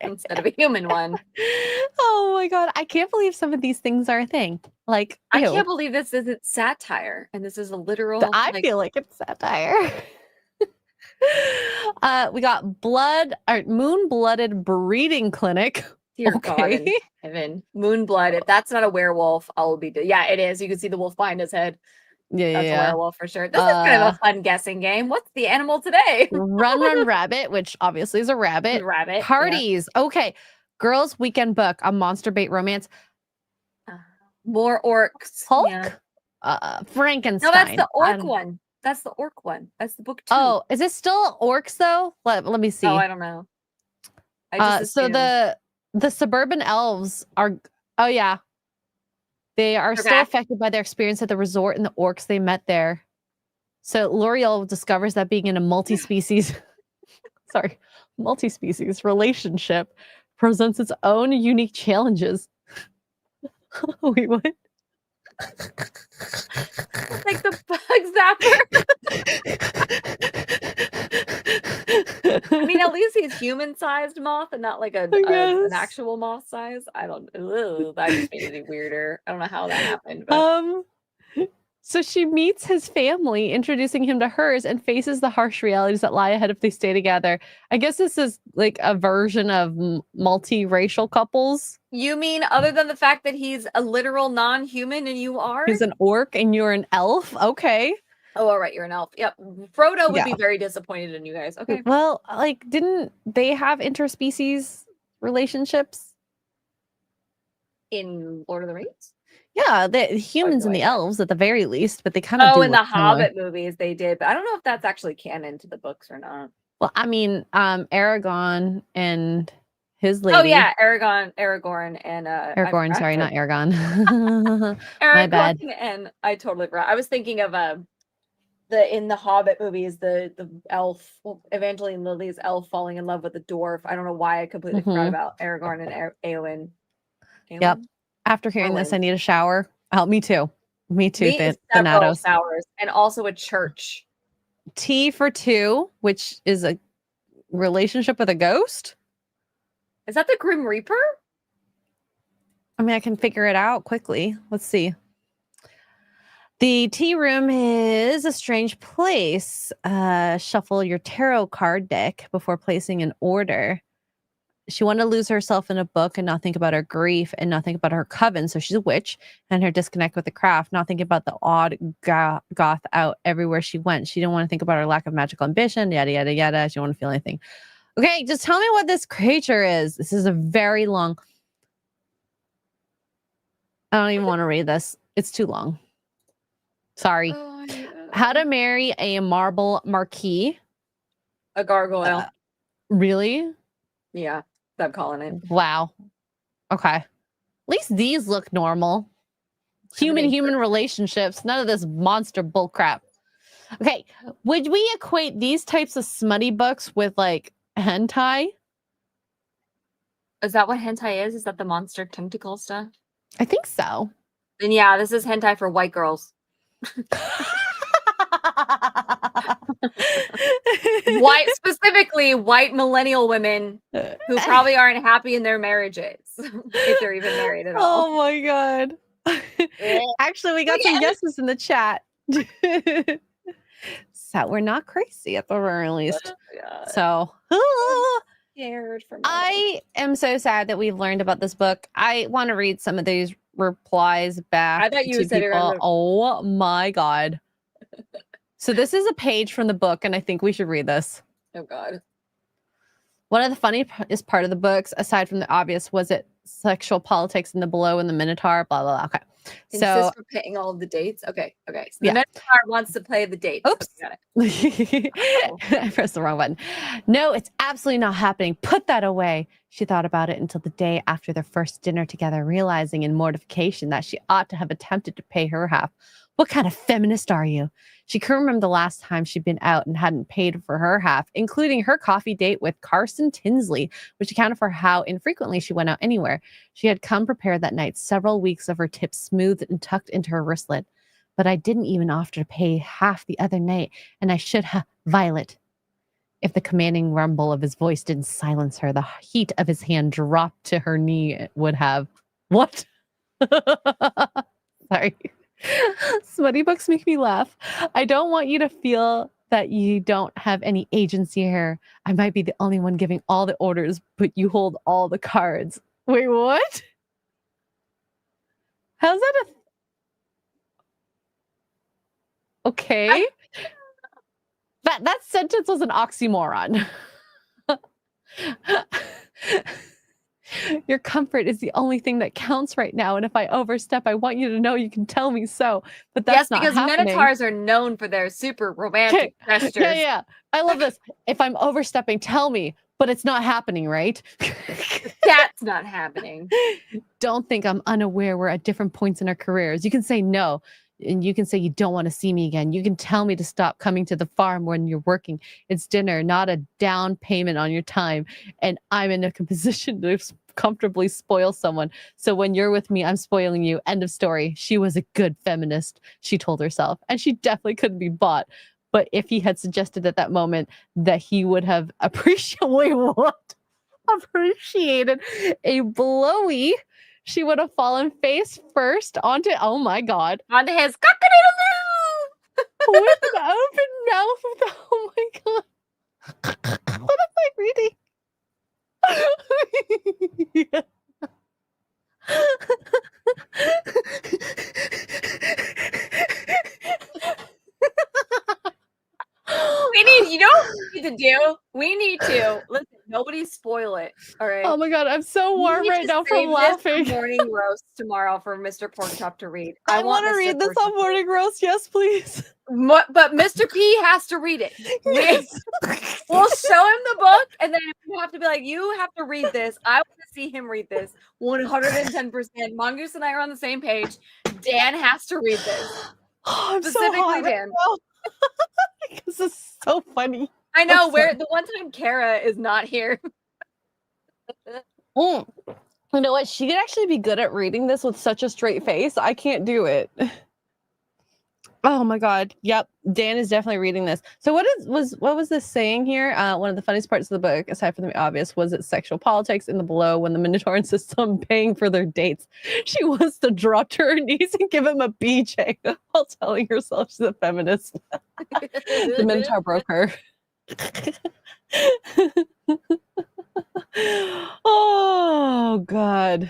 instead of a human one. Oh my God. I can't believe some of these things are a thing. Like, I ew. can't believe this isn't satire, and this is a literal. I feel like it's satire. We got moon-blooded breeding clinic. Dear God in heaven, Moonblood. If that's not a werewolf, I'll be. Yeah, it is. You can see the wolf behind his head. That's a werewolf for sure. This is kind of a fun guessing game. What's the animal today? Run Rabbit, which obviously is a rabbit. Rabbit. Parties. Yeah. Okay. Girls' Weekend Book, a monster bait romance. More orcs. Hulk. Yeah. Frankenstein. No, that's the orc one. That's the orc one. That's the book 2. Oh, is it still orcs though? Let me see. Oh, I don't know. So the suburban elves are. Oh yeah. They are still affected by their experience at the resort and the orcs they met there. So L'Oreal discovers that being in a multi-species relationship presents its own unique challenges. Wait, what? Like the bug zapper. I mean, at least he's human-sized moth and not like an actual moth size. I don't. That just made it weirder. I don't know how that happened. But. So she meets his family, introducing him to hers, and faces the harsh realities that lie ahead if they stay together. I guess this is like a version of multiracial couples. You mean other than the fact that he's a literal non-human and you are? He's an orc and you're an elf? Okay. Oh, all right, you're an elf. Yep. Frodo would be very disappointed in you guys. Okay. Well, like, didn't they have interspecies relationships? In Lord of the Rings? Yeah, the humans and the elves at the very least, but they kind of in the Hobbit movies they did, but I don't know if that's actually canon to the books or not. Well, I mean, Aragorn and his lady. Oh yeah, Aragorn and Aragorn, sorry, not Aragorn. My bad. And I totally forgot. I was thinking of in the Hobbit movies, the elf, Evangeline Lilly's elf falling in love with the dwarf. I don't know why I completely forgot about Aragorn and Eowyn. Yep. After hearing this, I need a shower. Oh, me too. Me too, Thanatos. Showers, and also a church. T for 2, which is a relationship with a ghost. Is that the Grim Reaper? I mean, I can figure it out quickly. Let's see. The tea room is a strange place. Shuffle your tarot card deck before placing an order. She wanted to lose herself in a book and not think about her grief and not think about her coven. So she's a witch and her disconnect with the craft, not think about the odd goth out everywhere she went. She didn't want to think about her lack of magical ambition, yada, yada, yada. She didn't want to feel anything. Okay, just tell me what this creature is. This is a very long. I don't even want to read this. It's too long. Sorry. Oh, yeah. How to marry a marble marquis. A gargoyle. Really? Yeah. I'm calling it. Wow. Okay. At least these look normal. Human relationships. None of this monster bull crap. Okay. Would we equate these types of smutty books with like hentai? Is that what hentai is? Is that the monster tentacle stuff? I think so. Then yeah, this is hentai for white girls. Specifically white millennial women who probably aren't happy in their marriages, if they're even married at all. Oh my god. Actually, we got some guesses in the chat. So we're not crazy at the very least. God. So Scared for I am so sad that we've learned about this book. I want to read some of these replies back I thought you to said you were people. gonna- Oh my god. So this is a page from the book, and I think we should read this. Oh God. One of the funniest part of the books, aside from the obvious, was it sexual politics in the Below and the Minotaur, blah, blah, blah. Okay. So Insist for paying all of the dates. Okay. So the Yeah. Minotaur wants to play the dates. Oops. Okay, got it. I pressed the wrong button. No, it's absolutely not happening. Put that away. She thought about it until the day after their first dinner together, realizing in mortification that she ought to have attempted to pay her half. What kind of feminist are you? She couldn't remember the last time she'd been out and hadn't paid for her half, including her coffee date with Carson Tinsley, which accounted for how infrequently she went out anywhere. She had come prepared that night, several weeks of her tips smoothed and tucked into her wristlet. But I didn't even offer to pay half the other night, and I should have, Violet. If the commanding rumble of his voice didn't silence her, the heat of his hand dropped to her knee would have. What? Sorry. Smutty books make me laugh. I don't want you to feel that you don't have any agency here. I might be the only one giving all the orders, but you hold all the cards. Wait, what? How's that okay? That sentence was an oxymoron. Your comfort is the only thing that counts right now, and if I overstep, I want you to know you can tell me so. But that's not because happening. Minotaurs are known for their super romantic gestures. Yeah. I love this. If I'm overstepping, tell me. But it's not happening, right? That's not happening. Don't think I'm unaware we're at different points in our careers. You can say no, and you can say you don't want to see me again. You can tell me to stop coming to the farm when you're working. It's dinner, not a down payment on your time. And I'm in a position to comfortably spoil someone. So when you're with me, I'm spoiling you. End of story. She was a good feminist, she told herself. And she definitely couldn't be bought. But if he had suggested at that moment that he would have appreciated a blowy, she would have fallen face first onto, oh my God, Onto his cock-a-doodle-doo! with an open mouth. Oh my God. What am I reading? Yeah. You know what we need to do? We need to listen. Nobody spoil it. All right. Oh my God, I'm so We warm need right to now save from this for laughing. morning roast tomorrow for Mr. Porkchop to read. I want to Mr. read this Porkchop on to Morning Roast. Yes, please. But Mr. P has to read it. Yes. We'll show him the book, and then you have to be like, you have to read this. I want to see him read this 110%. Mongoose and I are on the same page. Dan has to read this. Oh, I'm so Specifically hot right Dan. now. This is so funny. I know I'm where sorry. the one time Kara is not here. You know what? She could actually be good at reading this with such a straight face. I can't do it. Oh my God. Yep. Dan is definitely reading this. So what was this saying here? One of the funniest parts of the book, aside from the obvious, was it sexual politics in the Below when the Minotaur insists on paying for their dates. She wants to drop to her knees and give him a BJ while telling herself she's a feminist. The Minotaur broke her. Oh God.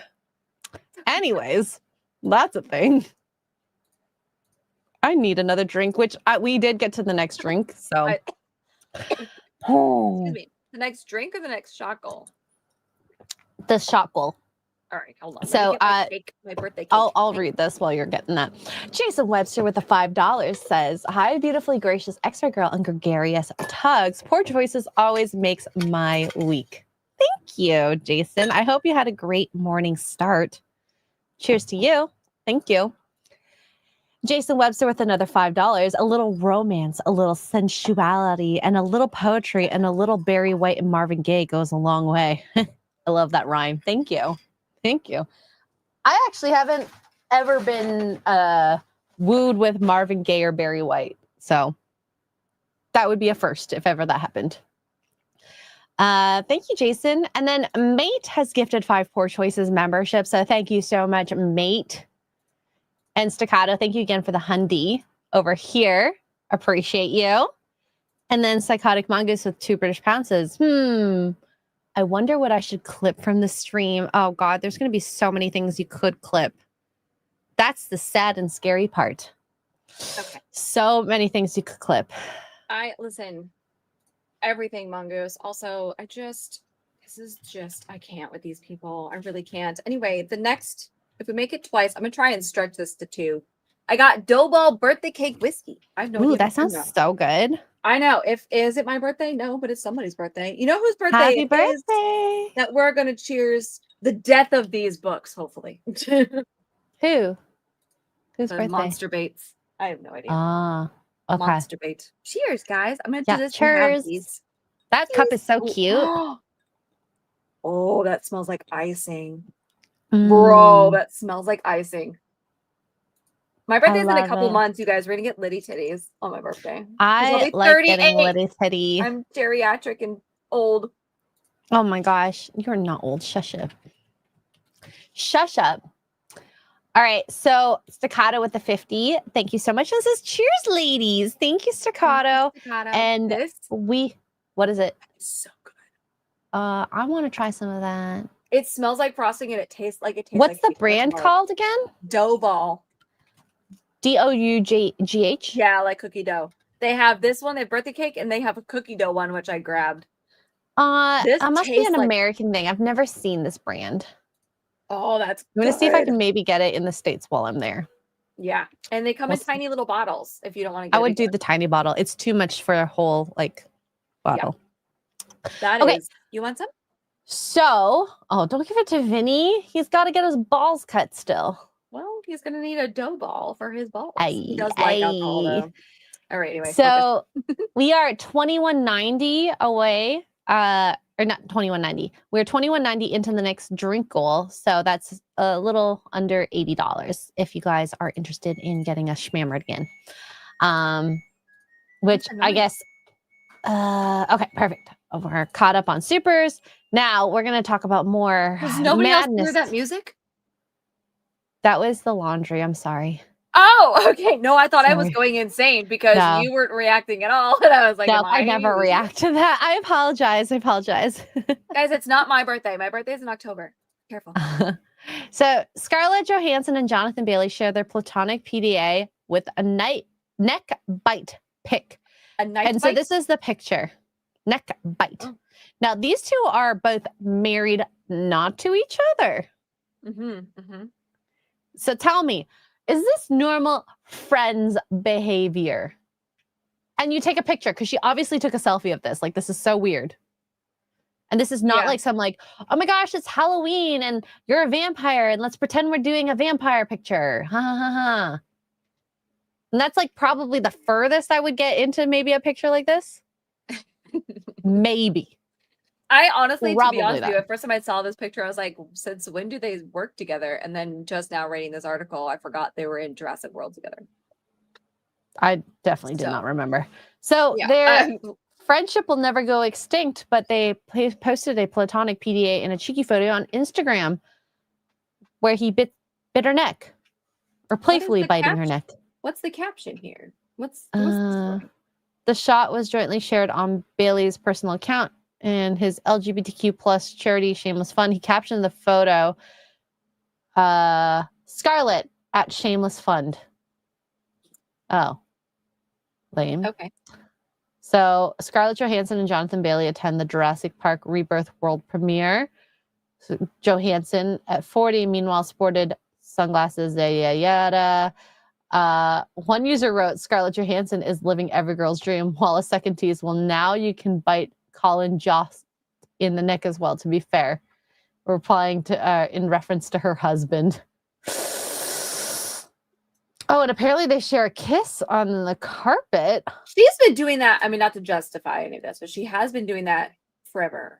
Anyways, that's a thing. I need another drink, which we did get to the next drink. So, Excuse me. The next drink or the next shot goal? The shot goal. All right, hold on. So, Let me get my birthday cake. I'll read this while you're getting that. Jason Webster with the $5 says, "Hi, beautifully gracious expert girl and gregarious tugs. Poor choices always makes my week." Thank you, Jason. I hope you had a great morning start. Cheers to you. Thank you. Jason Webster with another $5. A little romance, a little sensuality, and a little poetry, and a little Barry White and Marvin Gaye goes a long way. I love that rhyme. Thank you. Thank you. I actually haven't ever been wooed with Marvin Gaye or Barry White. So that would be a first if ever that happened. Thank you, Jason. And then Mate has gifted 5 Poor Choices membership. So thank you so much, Mate. And Staccato, thank you again for the Hundy over here. Appreciate you. And then Psychotic Mongoose with 2 British pounds says, I wonder what I should clip from the stream. Oh God, there's going to be so many things you could clip. That's the sad and scary part. Okay. So many things you could clip. Listen, everything, Mongoose. Also, I can't with these people. I really can't. Anyway, if we make it twice, I'm going to try and stretch this to 2. I got dough ball birthday cake whiskey. I have no idea. Ooh, that sounds so good. I know. Is it my birthday? No, but it's somebody's birthday. You know whose birthday Happy it birthday. is? That we're going to cheers the death of these books, hopefully. Who? Whose The birthday? Monster Baits. I have no idea. Ah, okay. Monster Bait. Cheers, guys. I'm going to do this. Cheers. That cup is so Ooh. cute. Oh, that smells like icing. Bro, that smells like icing. My birthday's in a couple months, you guys. We're gonna get litty titties on my birthday. I like getting litty titty. I'm geriatric and old. Oh my gosh, you're not old. Shush up. Shush up. All right, so Staccato with the 50. Thank you so much. This is cheers, ladies. Thank you, Staccato. And what is it? It's so good. I want to try some of that. It smells like frosting and it tastes like it tastes. What's the brand called again? Dough Ball. DOUGH? Yeah, like cookie dough. They have this one, they have birthday cake, and they have a cookie dough one, which I grabbed. It must be an American thing. I've never seen this brand. Oh, that's I'm gonna see if I can maybe get it in the States while I'm there. Yeah. And they come in tiny little bottles if you don't want to get I would do the tiny bottle. It's too much for a whole bottle. Yeah. That is. You want some? So, don't give it to Vinny. He's got to get his balls cut still. Well, he's going to need a dough ball for his balls. He does like alcohol, though. All right, anyway. So, we are $21.90 away. Or not $21.90. We're $21.90 into the next drink goal. So, that's a little under $80 if you guys are interested in getting us schmammered again. Which I guess, okay, perfect. We're caught up on supers. Now we're going to talk about more Does nobody madness. else hear that music? That was the laundry. I'm sorry. Oh, okay. No, I thought I was going insane because you weren't reacting at all. And I was like, no, I never react to that. I apologize. Guys, it's not my birthday. My birthday's in October. Careful. So Scarlett Johansson and Jonathan Bailey share their platonic PDA with a neck bite pic. So this is the picture. Neck bite. Oh. Now, these two are both married not to each other. So tell me, is this normal friends behavior? And you take a picture because she obviously took a selfie of this. Like, this is so weird. And this is not like some oh my gosh, it's Halloween and you're a vampire and let's pretend we're doing a vampire picture. Ha ha ha ha. And that's like probably the furthest I would get into maybe a picture like this. Maybe. I honestly, to be honest with you, at first time I saw this picture, I was like, since when do they work together? And then just now reading this article, I forgot they were in Jurassic World together. I definitely did not remember. So their friendship will never go extinct, but they posted a platonic PDA in a cheeky photo on Instagram where he bit her neck or playfully biting her neck. What's the caption here? What's the story? The shot was jointly shared on Bailey's personal account and his LGBTQ plus charity Shameless Fun. He captioned the photo, Scarlett at Shameless Fund. Oh, lame. Okay. So Scarlett Johansson and Jonathan Bailey attend the Jurassic Park Rebirth world premiere. So Johansson at 40, meanwhile, sported sunglasses, yada. One user wrote, Scarlett Johansson is living every girl's dream, while a second tease, well, now you can bite Colin Jost in the neck as well, to be fair. Replying to in reference to her husband. Oh, and apparently they share a kiss on the carpet. She's been doing that. I mean, not to justify any of this, but she has been doing that forever.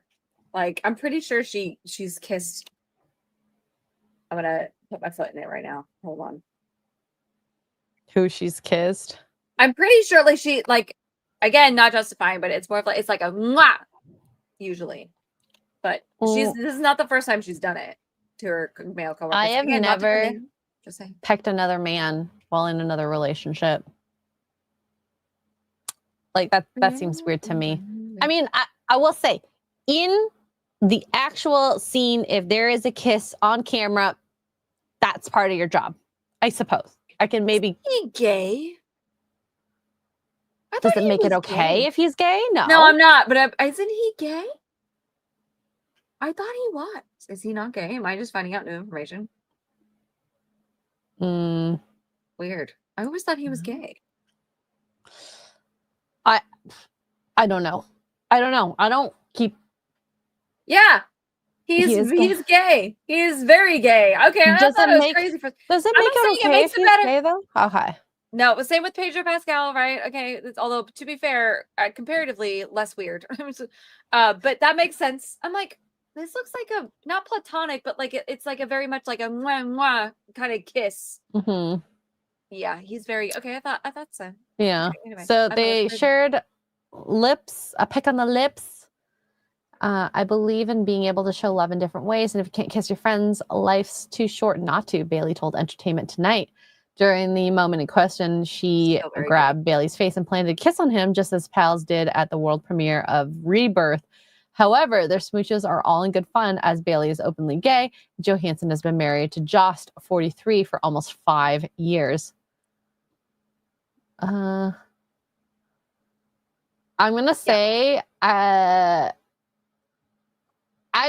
Like, I'm pretty sure she's kissed. I'm gonna put my foot in it right now. Hold on. Who she's kissed? I'm pretty sure, Again, not justifying, but it's more of like it's like a mwah, usually. But Well, this is not the first time she's done it to her male coworkers. I have Again, not never defending, just saying. pecked another man while in another relationship. Like that seems weird to me. I mean, I will say, in the actual scene, if there is a kiss on camera, that's part of your job, I suppose. I can maybe. He gay? I Does thought it he make it was okay gay. if he's gay? No. No, I'm not. But isn't he gay? I thought he was. Is he not gay? Am I just finding out new information? Mm, Weird. I always thought he was gay. I don't know. I don't keep. Yeah. He is gay. He's gay. He is very gay. Okay, I Does thought it it was make- crazy for Does it I'm make not saying it it okay makes if it he's better. gay though? Okay. No, but same with Pedro Pascal, right? Okay, although to be fair, comparatively less weird. But that makes sense. I'm like, this looks like a not platonic, but like it's like a very much like a mwah mwah kind of kiss. Hmm. Yeah, he's very okay. I thought so. Yeah. Okay, anyway, So I thought it they was crazy. shared lips, a pick on the lips. I believe in being able to show love in different ways, and if you can't kiss your friends, life's too short not to. Bailey told Entertainment Tonight. During the moment in question, she Still very grabbed Bailey's face and planted a kiss on him, just as pals did at the world premiere of Rebirth. However, their smooches are all in good fun, as Bailey is openly gay. Johansson has been married to Jost, 43, for almost 5 years. I'm gonna say, I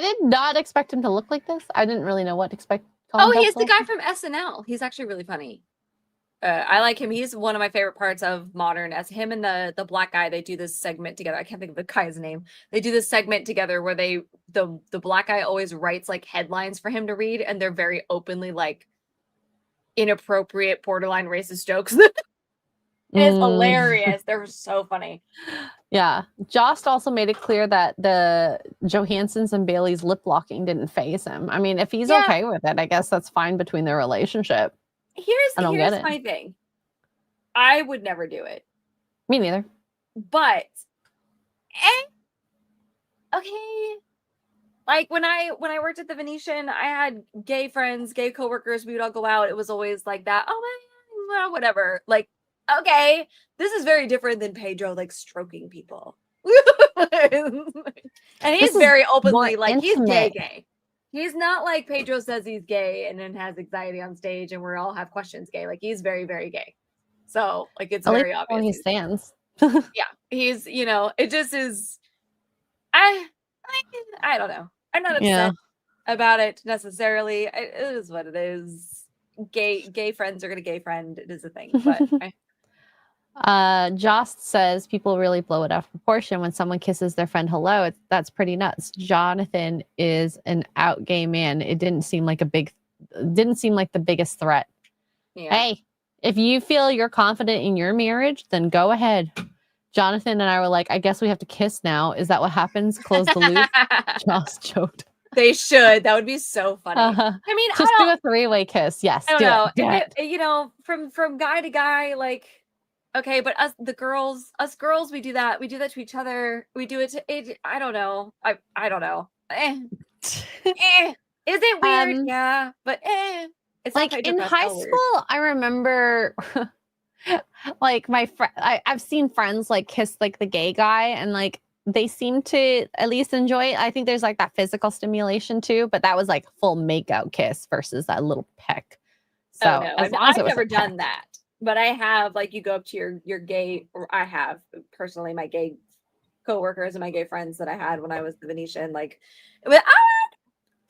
did not expect him to look like this. I didn't really know what to expect. Oh, he's the guy from SNL. He's actually really funny. I like him. He's one of my favorite parts of Modern. As him and the black guy, they do this segment together. I can't think of the guy's name. They do this segment together where the black guy always writes like headlines for him to read, and they're very openly like inappropriate, borderline racist jokes. It's hilarious. They're so funny. Yeah. Jost also made it clear that the Johansson's and Bailey's lip locking didn't faze him. I mean, if he's Yeah. okay with it, I guess that's fine between their relationship. I don't get Here's it. my thing. I would never do it. Me neither. But okay. Like when I worked at the Venetian, I had gay friends, gay coworkers. We would all go out. It was always like that. Oh well, whatever. Like, okay, this is very different than Pedro like stroking people. And he's This is very openly more like he's intimate. gay. He's not like Pedro says he's gay and then has anxiety on stage and we all have questions gay. Like he's very, very gay. So like it's At very least obvious. when he he's- stands. yeah, he's it just is. I don't know. I'm not upset Yeah. about it necessarily. It is what it is. Gay friends are gonna gay friend. It is a thing. But Jost says people really blow it out of proportion when someone kisses their friend hello. That's pretty nuts. Jonathan is an out gay man. It didn't seem like the biggest threat. yeah. Hey, if you feel you're confident in your marriage, then go ahead. Jonathan and I were like, I guess we have to kiss now. Is that what happens? Close the loop. Jost joked. They should. That would be so funny. Uh-huh. I mean, Just I do don't, a 3-way kiss. Yes, I don't do know. it. Do it. From guy to guy, like, okay, but us girls, we do that. We do that to each other. We do it to it. I don't know. I don't know. Is it weird? Yeah, but it's Like not Pedro in high Pascal weird. school, I remember like my friend, I've seen friends like kiss like the gay guy, and like they seem to at least enjoy it. I think there's like that physical stimulation too, but that was like full makeout kiss versus that little peck. So Oh, no. as long as it I've was a never done peck. that, but I have you go up to your gay, or I have personally my gay coworkers and my gay friends that I had when I was the Venetian, like,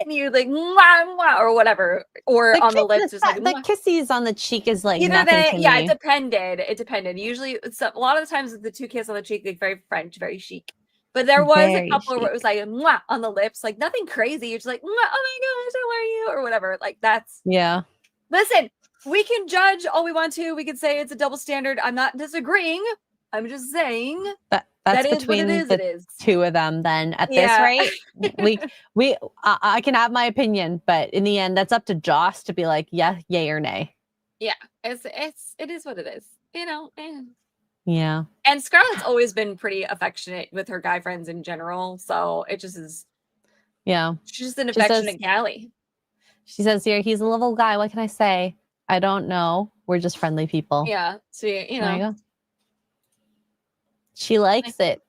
and you like mwah, mwah, or whatever, or on the lips, just like the kissies on the cheek is like either nothing to yeah, me. it depended. Usually, a lot of the times the two kisses on the cheek, like very French, very chic. But there was Very a couple where it chic. was like mwah, on the lips, like nothing crazy. You're just like, mwah, oh my gosh, how are you, or whatever. Like that's Yeah. listen. We can judge all we want to. We can say it's a double standard. I'm not disagreeing. I'm just saying That's that is between what it is. the It is. two of them. Then at Yeah. this rate, I can have my opinion, but in the end, that's up to Joss to be like, yeah, yay or nay. It is what it is. Yeah. And Scarlett's always been pretty affectionate with her guy friends in general, so it just is. Yeah. She's just an She says- affectionate galley. She says here, he's a little guy. What can I say? I don't know. We're just friendly people. Yeah, so you There know, you go. She likes it.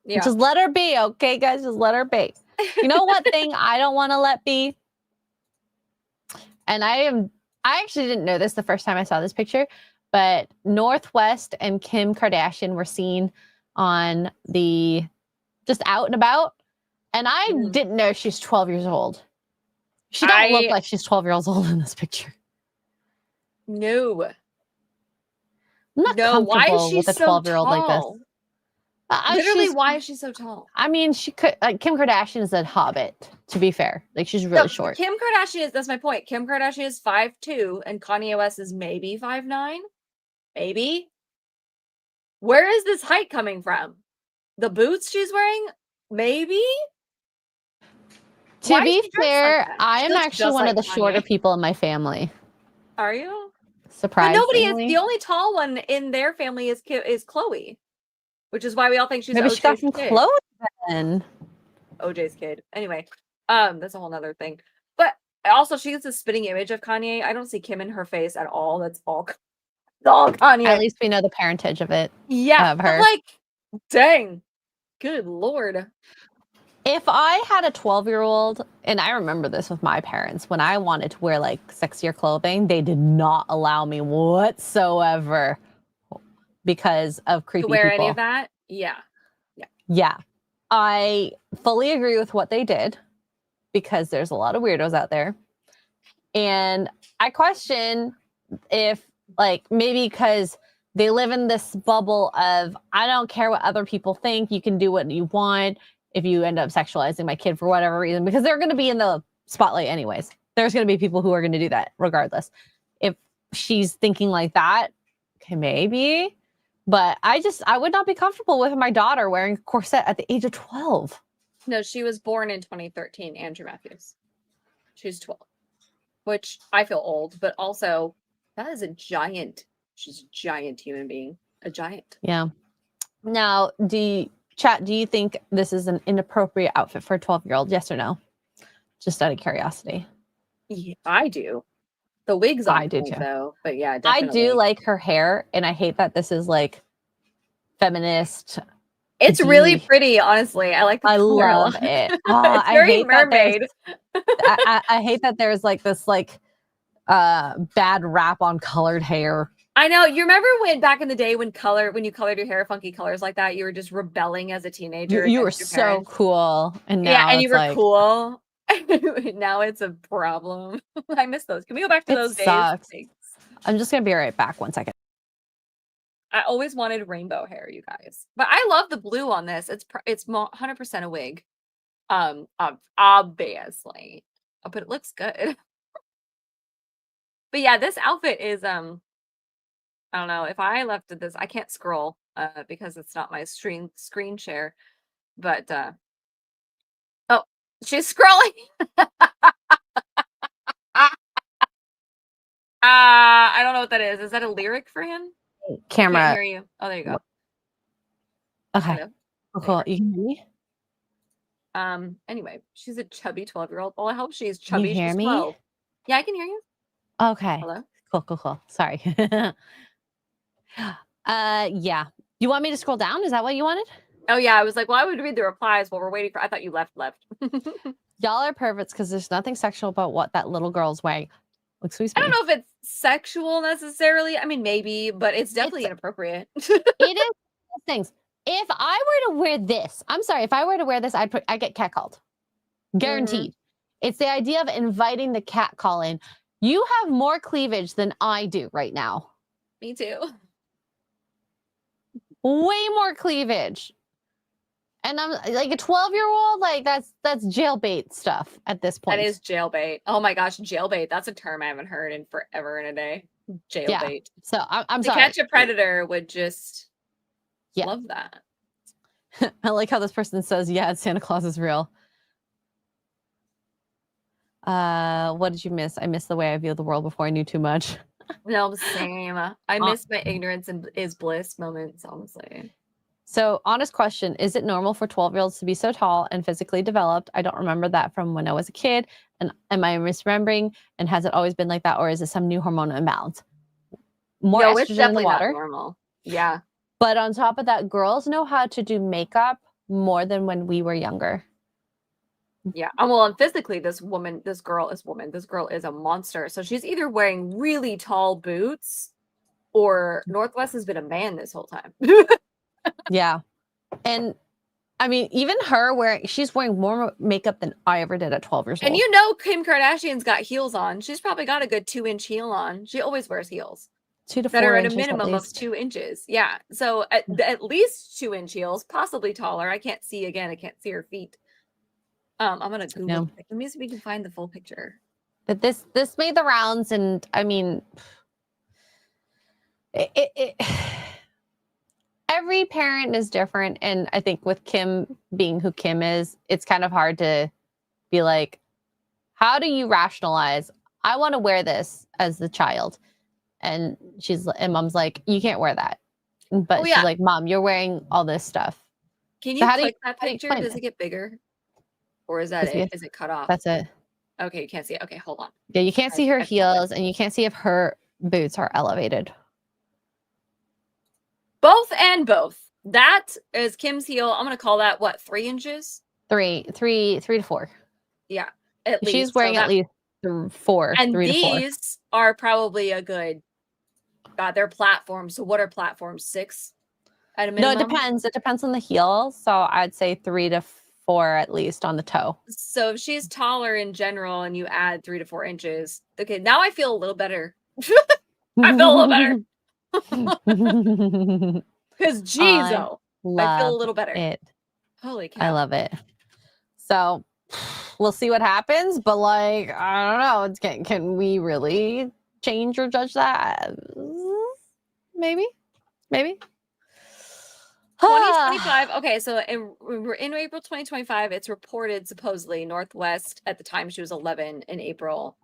yeah. Just let her be, okay, guys? Just let her be. You know what thing I don't want to let be? And I actually didn't know this the first time I saw this picture, but Northwest and Kim Kardashian were seen on just out and about. And I didn't know she's 12 years old. She don't look like she's 12 years old in this picture. No. I'm not No, why is comfortable she with a so 12-year-old like this. tall? Literally, why is she so tall? I mean, Kim Kardashian is a hobbit, to be fair. Like, she's really short. Kim Kardashian that's my point. Kim Kardashian is 5'2", and Kanye West is maybe 5'9". Maybe. Where is this height coming from? The boots she's wearing? Maybe? To be fair, I am looks actually just one like of the shorter Kanye. people in my family. Are you? But Surprisingly. nobody is. The only tall one in their family is Chloe, which is why we all think she's Maybe OJ's she got some kid. clothes then. OJ's kid. Anyway, that's a whole nother thing. But also, she gets a spitting image of Kanye. I don't see Kim in her face at all. That's all Kanye. At least we know the parentage of it. Yeah, Of her. but like, dang, good lord. If I had a 12-year-old, and I remember this with my parents, when I wanted to wear like sexier clothing, they did not allow me whatsoever because of creepy To wear people. any of that? Yeah. Yeah. I fully agree with what they did because there's a lot of weirdos out there. And I question if, like, maybe because they live in this bubble of, I don't care what other people think, you can do what you want if you end up sexualizing my kid for whatever reason, because they're going to be in the spotlight anyways. There's going to be people who are going to do that regardless. If she's thinking like that, okay, maybe. But I would not be comfortable with my daughter wearing a corset at the age of 12. No, she was born in 2013, Andrew Matthews. She's 12, which I feel old, but also that is a giant. She's a giant human being. A giant. Yeah. Now, do you think this is an inappropriate outfit for a 12-year-old? Yes or no? Just out of curiosity. Yeah, I do. The wig's on I do point, too. though. But yeah, I definitely. do like her hair, and I hate that this is like feminist. It's really pretty, honestly. I like the I color a love lot. it. It's I very hate that there's- mermaid. I hate that there's like this like bad rap on colored hair. I know. You remember when back in the day when you colored your hair funky colors like that, you were just rebelling as a teenager. You were against your so parents? cool, and now Yeah, and you it's were like, cool. Now it's a problem. I miss those. Can we go back to It those sucks. days? I'm just gonna be right back. 1 second. I always wanted rainbow hair, you guys. But I love the blue on this. It's 100% a wig. Obviously. But it looks good. But yeah, this outfit is I don't know. If I left this, I can't scroll because it's not my screen share. But oh, she's scrolling. I don't know what that is. Is that a lyric for him? Camera. Can't hear you. Oh, there you go. Okay. Hello. Oh, cool. You can hear me? Anyway, she's a chubby 12-year-old. Well, I hope she's Can you chubby. hear She's me? 12. Yeah, I can hear you. Okay. Hello. Cool. Sorry. Yeah. You want me to scroll down? Is that what you wanted? Oh yeah, I was like, well, I would read the replies while we're waiting for. I thought you left. Y'all are perverts because there's nothing sexual about what that little girl's wearing. Excuse me. I don't know if it's sexual necessarily. I mean, maybe, but it's definitely inappropriate. It is things. If I were to wear this, I'm sorry, if I were to wear this, I'd get catcalled. Guaranteed. It's the idea of inviting the catcall in. You have more cleavage than I do right now. Me too. Way more cleavage. And I'm like a 12-year-old, like that's jailbait stuff at this point. That is jailbait. Oh my gosh, jailbait. That's a term I haven't heard in forever and a day. Jailbait. Yeah. So I'm to sorry. catch a predator would just love that. I like how this person says, yeah, Santa Claus is real. What did you miss? I missed the way I viewed the world before I knew too much. No, same. I miss my ignorance and is bliss moments, honestly. So, honest question, is it normal for 12-year-olds to be so tall and physically developed? I don't remember that from when I was a kid. And am I misremembering? And has it always been like that? Or is it some new hormonal imbalance? More No, estrogen it's in the definitely not water. normal. Yeah. But on top of that, girls know how to do makeup more than when we were younger. Yeah. Well, and physically, this girl is a monster. So she's either wearing really tall boots or Northwest has been a man this whole time. Yeah. And I mean, even she's wearing more makeup than I ever did at 12 years old. And you know, Kim Kardashian's got heels on. She's probably got a good 2-inch heel on. She always wears heels 2 to 4 that are at a inches minimum of least. 2 inches. Yeah. So at least 2-inch heels, possibly taller. I can't see her feet. I'm gonna Google. No. Let me see if we can find the full picture. But this made the rounds, and I mean, every parent is different, and I think with Kim being who Kim is, it's kind of hard to be like, how do you rationalize? I want to wear this as the child, and mom's like, you can't wear that, but she's like, Mom, you're wearing all this stuff. Can So you how do click you- that how do you picture? explain Does it? it get bigger? Or is that Does it? it- Is it cut off? That's it. Okay, you can't see it. Okay, hold on. Yeah, you can't see her I found it. heels, and you can't see if her boots are elevated. Both and both. That is Kim's heel. I'm gonna call that what, 3 inches? 3 to 4. Yeah, at least. She's wearing at least 4. And 3 to 4. these are probably a good. God, they're platforms. So what are platforms? 6 at a No, minimum. it depends. It depends on the heel. So I'd say 3 to 4 at least on the toe. So if she's taller in general, and you add 3 to 4 inches, okay. Now I feel a little better. I feel a little better. Because geez, I feel a little better. It. Holy cow. I love it. So we'll see what happens, but like, I don't know. Can we really change or judge that? Maybe. 2025. Okay, so we're in April 2025. It's reported supposedly Northwest at the time she was 11 in April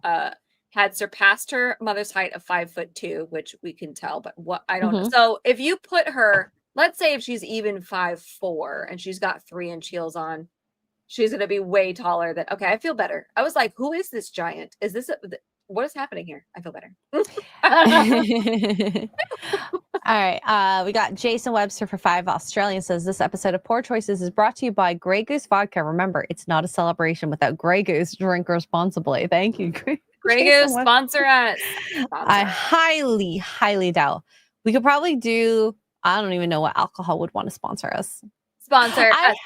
had surpassed her mother's height of 5'2", which we can tell, but what I don't know. So if you put her, let's say if she's even 5'4" and she's got 3-inch heels on, she's gonna be way taller than. Okay, I feel better. I was like, who is this giant? Is this what is happening here? I feel better. All right. We got Jason Webster for 5 Australian says this episode of Poor Choices is brought to you by Grey Goose Vodka. Remember, it's not a celebration without Grey Goose. Drink responsibly. Thank you. Grey Goose, sponsor us. I highly, highly doubt. We could probably do, I don't even know what alcohol would want to sponsor us. Sponsor us.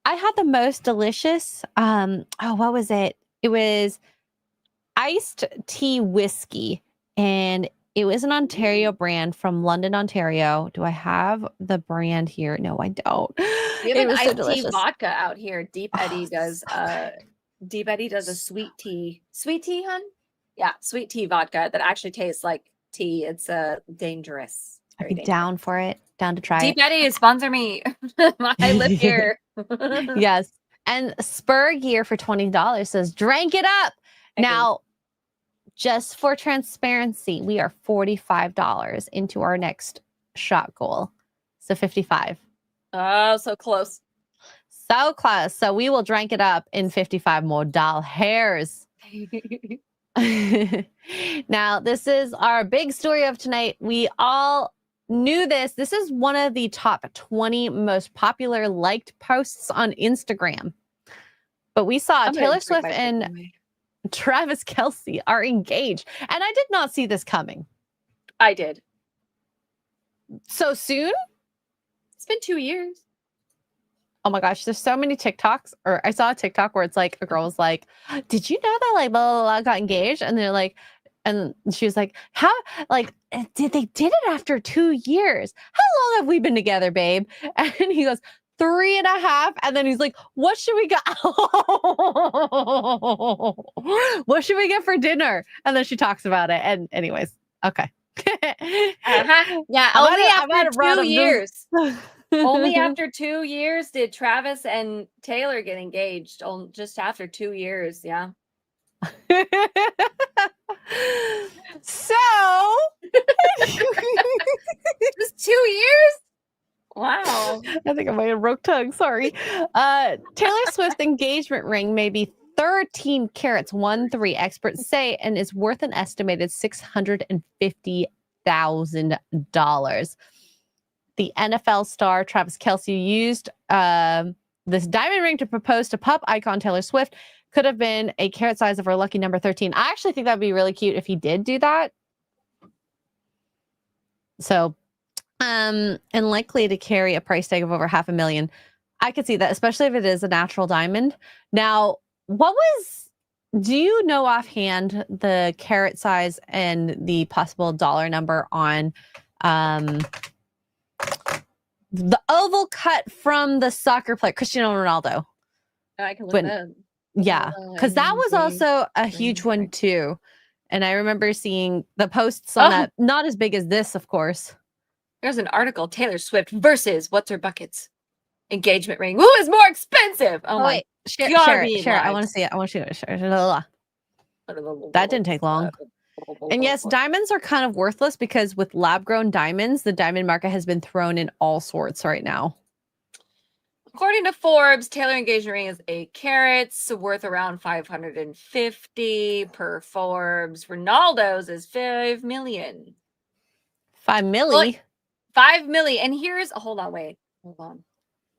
I had the most delicious, what was it? It was iced tea whiskey, and it was an Ontario brand from London, Ontario. Do I have the brand here? No, I don't. We have an iced tea vodka out here. Deep Eddy does a sweet tea, hun? Yeah, sweet tea vodka that actually tastes like tea. It's dangerous. I'd be down for it. Down to try Deep Eddy, sponsor me. I live here. Yes. And Spur Gear for $20 says, drank it up. Now, just for transparency, we are $45 into our next shot goal. So 55. Oh, so close. So close. So we will drink it up in 55 more doll hairs. Now, this is our big story of tonight. We all knew this. This is one of the top 20 most popular liked posts on Instagram. But we saw Taylor Swift and Travis Kelce are engaged. And I did not see this coming. I did. So soon? It's been 2 years. Oh my gosh, there's so many TikToks. Or I saw a TikTok where it's like a girl was like, did you know that like blah, blah, blah got engaged? And they're like, and she was like, how, like, did it after 2 years? How long have we been together, babe? And he goes, 3.5. And then he's like, what should we get? What should we get for dinner? And then she talks about it. And anyways, okay. Yeah, only after 2 years. Only after 2 years did Travis and Taylor get engaged. Just after 2 years, yeah. So Just 2 years? Wow. I think I might have broke tongue. Sorry. Taylor Swift's engagement ring may be 13 carats, 1-3, experts say, and is worth an estimated $650,000. The NFL star Travis Kelce used this diamond ring to propose to pop icon Taylor Swift. Could have been a carat size of her lucky number 13. I actually think that'd be really cute if he did do that. So, and likely to carry a price tag of over $500,000. I could see that, especially if it is a natural diamond. Now, do you know offhand the carat size and the possible dollar number on the oval cut from the soccer player, Cristiano Ronaldo? I can look But- that up. Yeah, because that was also a huge one too. And I remember seeing the posts on that, not as big as this, of course. There's an article, Taylor Swift versus what's her buckets engagement ring. Who is more expensive? Oh my wait, share God, it. I want to see it. I want to share it. That didn't take long. And yes, diamonds are kind of worthless because with lab-grown diamonds, the diamond market has been thrown in all sorts right now. According to Forbes, Taylor engagement ring is 8 carats, worth around 550 per Forbes. Ronaldo's is 5 million. 5 milli. 5 million. And here's hold on.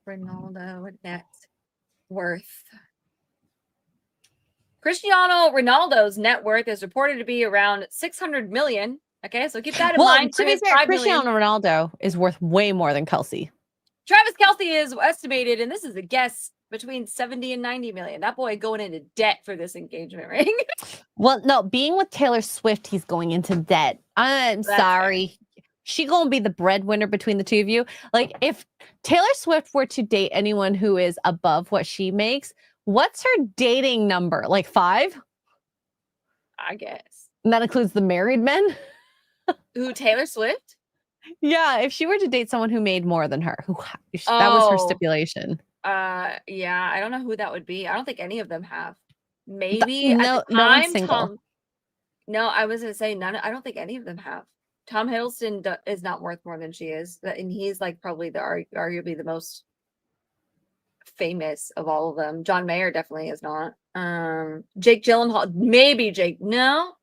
Ronaldo net worth. Cristiano Ronaldo's net worth is reported to be around 600 million. Okay, so keep that in mind. To be fair, Cristiano Ronaldo is worth way more than Kelce. Travis Kelce is estimated, and this is a guess, between 70 and 90 million. That boy going into debt for this engagement ring. Well, no, being with Taylor Swift, he's going into debt. I'm sorry. She gonna be the breadwinner between the two of you. Like, if Taylor Swift were to date anyone who is above what she makes, what's her dating number? Like 5? I guess. And that includes the married men? Who, Taylor Swift? Yeah, if she were to date someone who made more than her, that was her stipulation. Yeah, I don't know who that would be. I don't think any of them have. Maybe No one's single. No, I was gonna say none. I don't think any of them have. Tom Hiddleston is not worth more than she is, and he's like probably arguably the most famous of all of them. John Mayer definitely is not. Jake Gyllenhaal, maybe Jake. No,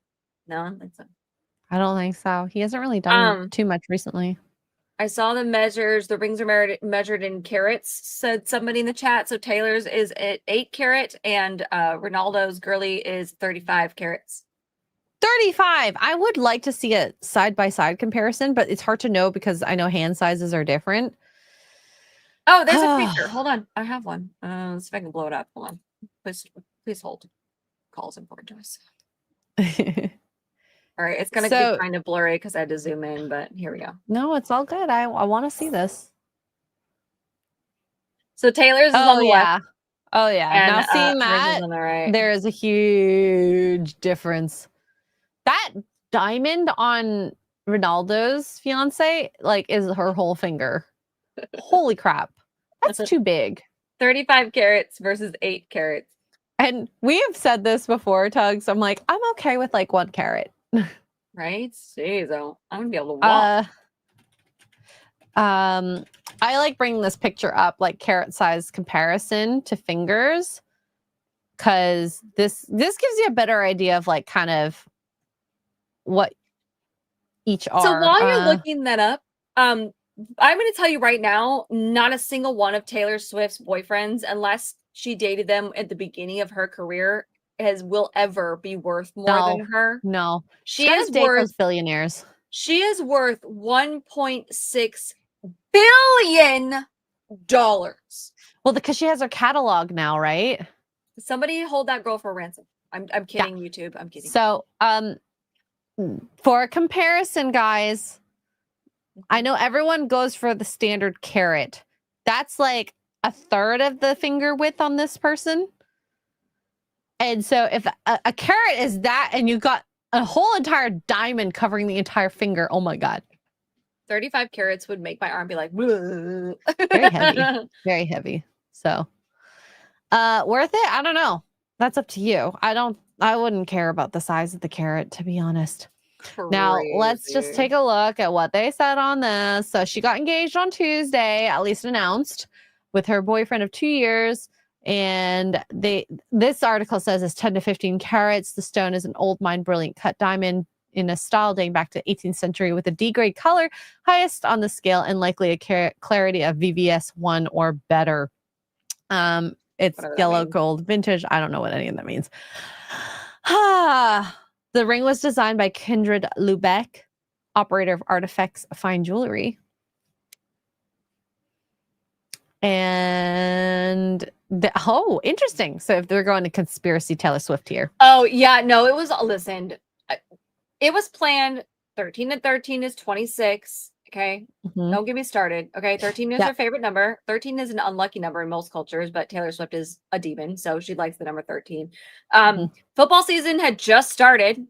I don't think so. I don't think so. He hasn't really done too much recently. I saw the measures. The rings are measured in carats, said somebody in the chat. So Taylor's is at 8 carat and Ronaldo's girly is 35 carats. 35. I would like to see a side-by-side comparison, but it's hard to know because I know hand sizes are different. Oh, there's a picture. Hold on. I have one. Let's see if I can blow it up. Hold on. Please hold. Call's important to us. All right, it's gonna be kind of blurry because I had to zoom in, but here we go. No, it's all good. I want to see this. So Taylor's is on the left. Oh yeah. And, now seeing that, on the right. there is a huge difference. That diamond on Ronaldo's fiance, like, is her whole finger. Holy crap. That's too big. 35 carats versus 8 carats. And we have said this before, Tugs. I'm like, I'm okay with like 1 carat. Right? Jeez, I'm gonna be able to walk. I like bringing this picture up, like carat size comparison to fingers, because this gives you a better idea of like kind of what each are. So while you're looking that up, I'm going to tell you right now, not a single one of Taylor Swift's boyfriends, unless she dated them at the beginning of her career, will ever be worth more than her. No, she is worth those billionaires. She is worth $1.6 billion. Well, because she has her catalog now, right? Somebody hold that girl for ransom. I'm kidding, yeah. YouTube. I'm kidding. So, for a comparison, guys, I know everyone goes for the standard carat. That's like 1/3 of the finger width on this person. And so if a carat is that and you got a whole entire diamond covering the entire finger, oh my God. 35 carats would make my arm be like, very heavy, very heavy. So, worth it? I don't know. That's up to you. I don't I wouldn't care about the size of the carrot, to be honest. Now, let's just take a look at what they said on this. So she got engaged on Tuesday, at least announced, with her boyfriend of 2 years. And this article says it's 10 to 15 carats. The stone is an old mine brilliant cut diamond in a style dating back to 18th century with a D-grade color, highest on the scale, and likely a clarity of VVS 1 or better. It's Whatever that yellow means. gold vintage. I don't know what any of that means. The ring was designed by Kindred Lubeck, operator of Artifacts Fine Jewelry. And interesting. So if they're going to conspiracy Taylor Swift here. Oh, yeah. No, it was, listen, it was planned. 13 and 13 is 26. Okay. Mhm. Don't get me started. Okay. 13 is Yep. her favorite number. 13 is an unlucky number in most cultures, but Taylor Swift is a demon. So she likes the number 13. Football season has just started.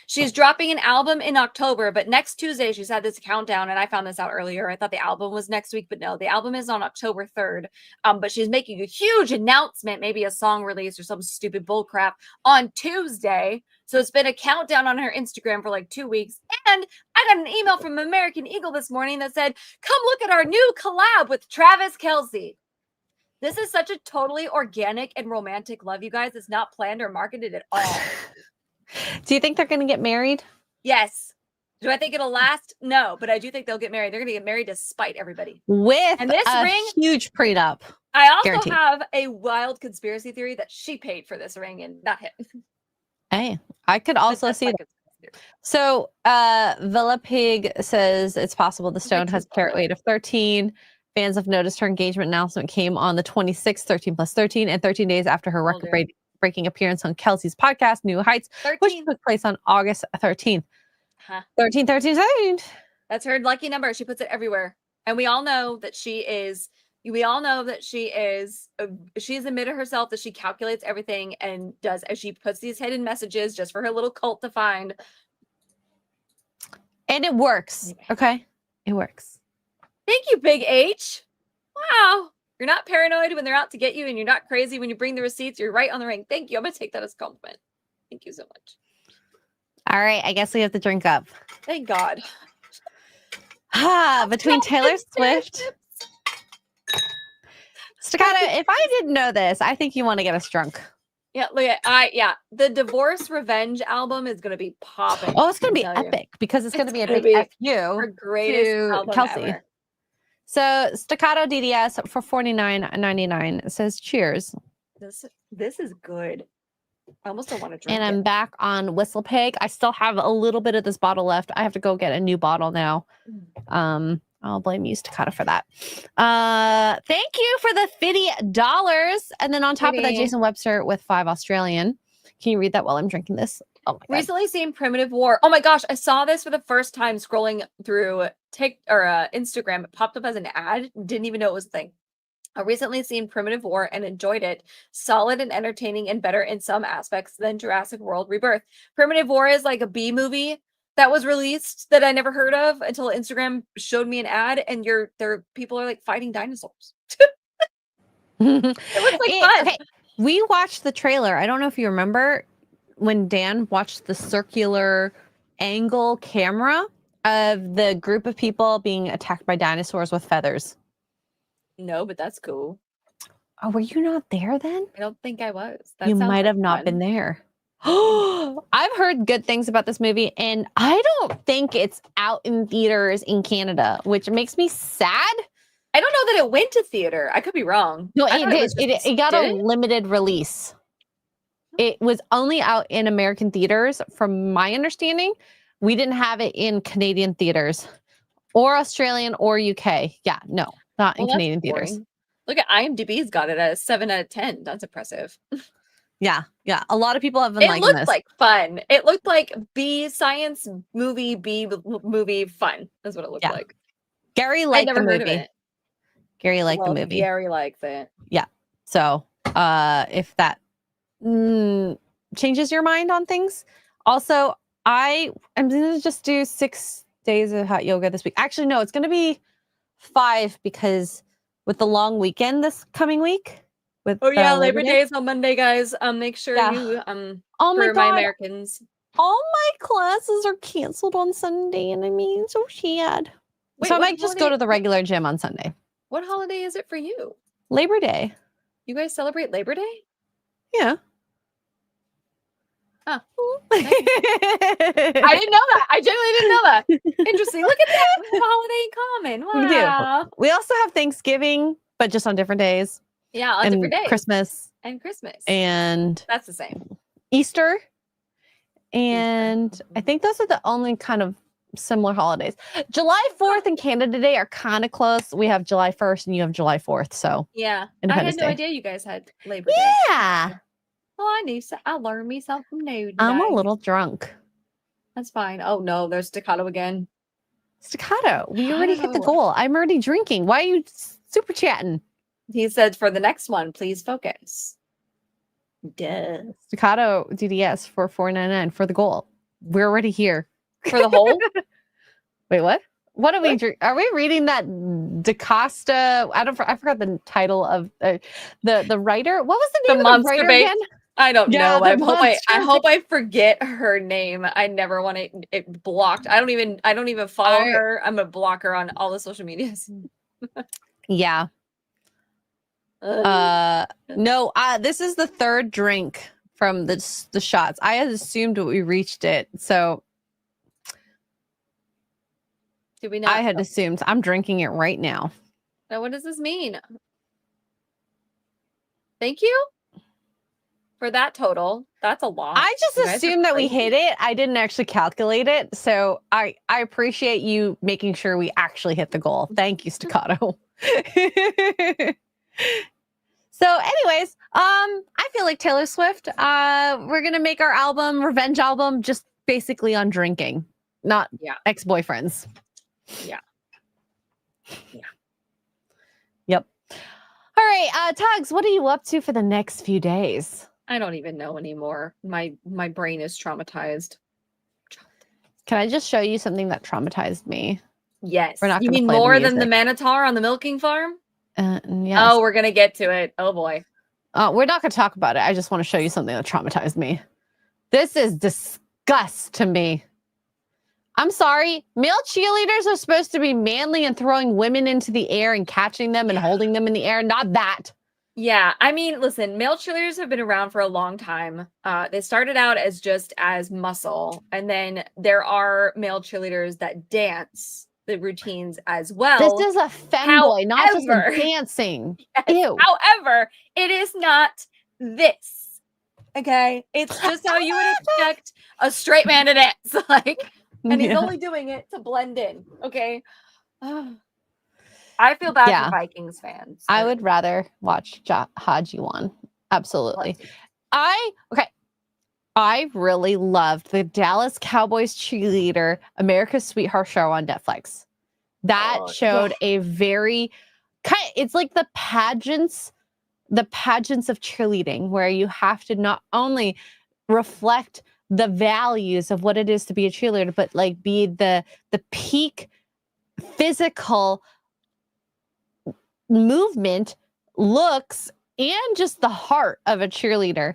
She's dropping an album in October, but next Tuesday she's had this countdown, and I found this out earlier. I thought the album was next week, but no, the album is on October 3rd. But she's making a huge announcement, maybe a song release or some stupid bull crap on Tuesday. So it's been a countdown on her Instagram for like 2 weeks. And I got an email from American Eagle this morning that said, "Come look at our new collab with Travis Kelce." This is such a totally organic and romantic love, you guys. It's not planned or marketed at all. Do you think they're going to get married? Yes. Do I think it'll last? No, but I do think they'll get married. They're going to get married to spite everybody. With And this a ring- huge prenup. I also Guaranteed. have a wild conspiracy theory that she paid for this ring and not him. Hey, I could also That's see my that. conspiracy theory. So Villa Pig says it's possible the stone has a carat weight of 13. Fans have noticed her engagement announcement came on the 26th, 13 plus 13, and 13 days after her Told you. record-breaking appearance on Kelsey's podcast, New Heights, which 13. took place on August 13th. Huh. 13, 13, 13. That's her lucky number. She puts it everywhere. And we all know that she's admitted herself that she calculates everything and does, as she puts these hidden messages just for her little cult to find. And it works. Okay. It works. Thank you, Big H. Wow. You're not paranoid when they're out to get you, and you're not crazy when you bring the receipts. You're right on the ring. Thank you. I'm going to take that as a compliment. Thank you so much. All right. I guess we have to drink up. Thank God. Between Taylor Swift, Staccato, if I didn't know this, I think you want to get us drunk. Yeah, look at the Divorce Revenge album is gonna be popping. Oh, it's going to be I tell you. epic because it's going to be a gonna big be F Her you greatest to album Kelce. ever. So Staccato DDS for $49.99 says cheers. This is good. I almost don't want to drink And I'm it. back on Whistle Pig. I still have a little bit of this bottle left. I have to go get a new bottle now. I'll blame you, Staccato, for that. Thank you for the $50. And then on top of that, Fitty. Jason Webster with 5 Australian. Can you read that while I'm drinking this? Oh my God. Recently seen Primitive War. Oh my gosh, I saw this for the first time scrolling through Instagram. It popped up as an ad. Didn't even know it was a thing. I recently seen Primitive War and enjoyed it. Solid and entertaining and better in some aspects than Jurassic World Rebirth. Primitive War is like a B movie that was released that I never heard of until Instagram showed me an ad, and people are like fighting dinosaurs. It looks like fun. Okay, we watched the trailer. I don't know if you remember when Dan watched the circular angle camera of the group of people being attacked by dinosaurs with feathers. No, but that's cool. Oh, were you not there then? I don't think I was. That You sounds might like have not fun. been there. I've heard good things about this movie, and I don't think it's out in theaters in Canada, which makes me sad. I don't know that it went to theater. I could be wrong. No, I it thought did. was just- It got did a it? limited release. It was only out in American theaters, from my understanding. We didn't have it in Canadian theaters, or Australian, or UK. Yeah, no, not in Well, that's Canadian theaters. boring. Look at IMDb's got it at a 7 out of 10. That's impressive. Yeah. A lot of people have been It liking looked this. like fun. It looked like B science movie, B movie fun. That's what it looked Yeah. like. Gary I liked the never heard of movie. it. Gary liked Well, the movie. Gary likes it. So, if that changes your mind on things, also, I'm going to just do 6 days of hot yoga this week. Actually, no, it's going to be 5 because with the long weekend this coming week, with Oh yeah, Labor Labor Day is on Monday, guys. Make sure Yeah. you Oh my for my god, Americans. all my classes are canceled on Sunday, and I mean, so sad. Wait, So I what might just go holiday- to the regular gym on Sunday. What holiday is it for you? Labor Day. You guys celebrate Labor Day? Yeah. Huh. I I didn't know that. I genuinely didn't know that. Interesting. Look at that. We have a holiday in common. We do. Wow. We also have Thanksgiving, but just on different days. Yeah, on and different days. Christmas And Christmas. and That's the same. Easter. And I think those are the only kind of similar holidays. July 4th and Canada Day are kind of close. We have July 1st and you have July 4th. So Yeah. I had Independence no Day. idea you guys had Labor Day. Yeah. Oh, I learned me something new today. I'm a little drunk. That's fine. Oh no, there's staccato again. Staccato. We already hit the Staccato. goal. I'm already drinking. Why are you super chatting? He said for the next one, please focus. Duh. Staccato DDS for $4.99 for the goal. We're already here. For the whole? Wait, what? What are we What? drink? Are we reading that DaCosta? I forgot the title of the writer. What was the The name of the monster writer bait? again? I don't Yeah, know. I the hope I monster hope I forget her name. I never want it blocked. I don't even follow her. I'm gonna block her on all the social medias. Yeah. No. This is the third drink from the shots. I had assumed we reached it, so Did we not? I had assumed. I'm drinking it right now. Now, what does this mean? Thank you for that total. That's a lot. I just You guys are assumed that we crazy. hit it. I didn't actually calculate it. So I appreciate you making sure we actually hit the goal. Thank you, Staccato. So anyways, I feel like Taylor Swift, we're going to make our revenge album, just basically on drinking, not Yeah. ex-boyfriends. Yeah. Yeah. Yep. All right, Tugs, what are you up to for the next few days? I don't even know anymore. My brain is traumatized. Can I just show you something that traumatized me? Yes. We're not You gonna mean play the more than the music. Minotaur on the milking farm? Yes. Oh, we're gonna get to it. Oh boy. We're not going to talk about it. I just want to show you something that traumatized me. This is disgust to me. I'm sorry. Male cheerleaders are supposed to be manly and throwing women into the air and catching them and holding them in the air. Not that. Yeah, I mean, listen, male cheerleaders have been around for a long time. They started out as just as muscle, and then there are male cheerleaders that dance the routines as well. This is a femboy, not just a however- dancing. Yes, Ew. However, it is not this. Okay, it's just how you would expect a straight man to dance, like, and he's Yeah. only doing it to blend in. Okay, I feel bad Yeah. for Vikings fans. I would rather watch Haji one. Absolutely. I really loved the Dallas Cowboys cheerleader America's Sweetheart show on Netflix. That Oh, showed a very it's like the pageants of cheerleading, where you have to not only reflect the values of what it is to be a cheerleader, but like be the peak physical movement, looks, and just the heart of a cheerleader.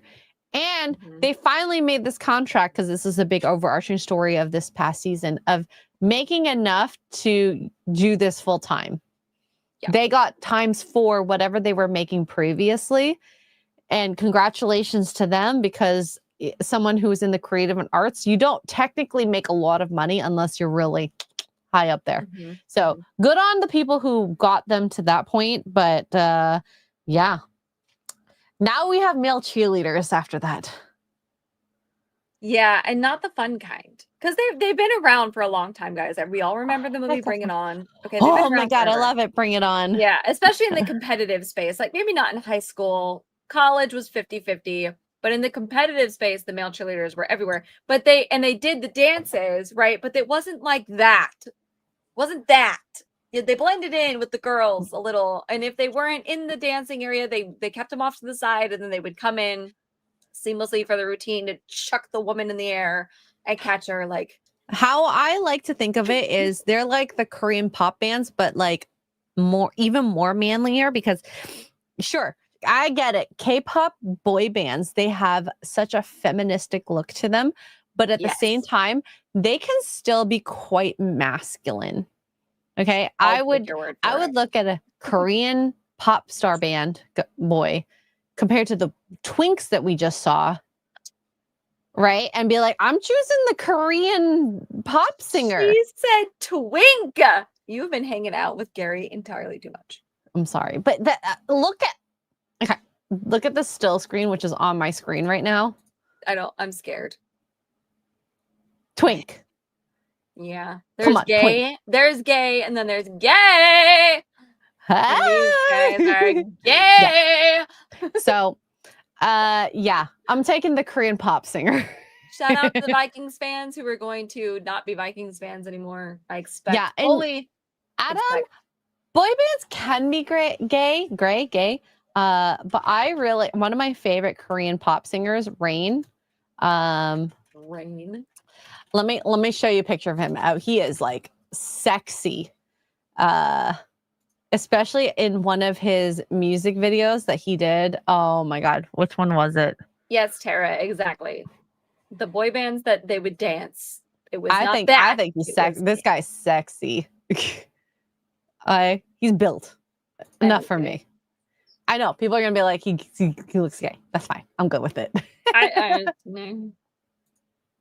And Mhm. they finally made this contract, because this is a big overarching story of this past season, of making enough to do this full time. Yeah. They got ×4 whatever they were making previously. And congratulations to them, because someone who is in the creative and arts, you don't technically make a lot of money unless you're really high up there. Mhm. So good on the people who got them to that point. But yeah. Now we have male cheerleaders after that. Yeah, and not the fun kind, because they've been around for a long time, guys. We all remember the movie That's Bring It awesome. On. Okay, they've been Oh my around God, I forever. love it. Bring it on. Yeah, especially in the competitive space. Like maybe not in high school. College was 50-50, but in the competitive space, the male cheerleaders were everywhere. But they did the dances, right? But it wasn't like that. Wasn't that. Yeah, they blended in with the girls a little. And if they weren't in the dancing area, they kept them off to the side, and then they would come in seamlessly for the routine to chuck the woman in the air and catch her. Like, How I like to think of it is they're like the Korean pop bands, but like even more manlier, because sure, I get it. K-pop boy bands, they have such a feministic look to them, but at the same Yes. time, they can still be quite masculine. Okay, I'll take your word for I would it. look at a Korean pop star band boy compared to the twinks that we just saw, right? And be like, I'm choosing the Korean pop singer. She said twink. You've been hanging out with Gary entirely too much. I'm sorry, but look at the still screen, which is on my screen right now. I'm scared. Twink. Yeah. Come There's on, gay. twink. There's gay, and then there's gay. And these guys are gay. So, yeah, I'm taking the Korean pop singer. Shout out to the Vikings fans who are going to not be Vikings fans anymore. I expect. Yeah, and fully Adam, expect. boy bands can be gay. But I really, one of my favorite Korean pop singers, Rain. Rain. Let me show you a picture of him. Oh, he is like sexy. Especially in one of his music videos that he did. Oh my God, which one was it? Yes, Tara, exactly. The boy bands that they would dance. It was I not think that. he's It sexy. was This guy's sexy. He's built. Enough for me. I know people are gonna be like, he looks gay. That's fine. I'm good with it. No.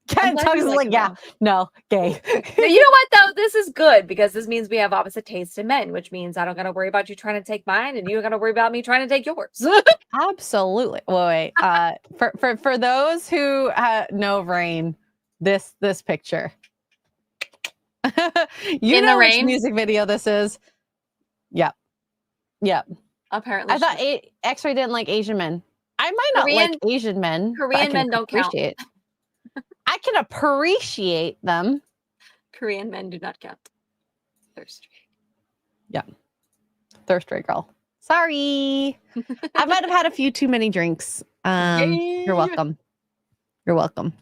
Ken Tugs is like, yeah, no, gay. No, you know what though? This is good because this means we have opposite taste in men, which means I don't gotta worry about you trying to take mine, and you don't gotta worry about me trying to take yours. Absolutely. Wait. For those who know Rain, this picture. You In know the which rain? music video this is. Yep. Apparently, I thought X-Ray didn't like Asian men. I might not like Asian men. But I Korean can men don't count. appreciate. I can appreciate them. Korean men do not count. They're straight. Thirst ray girl. Sorry. I might have had a few too many drinks. You're welcome. You're welcome.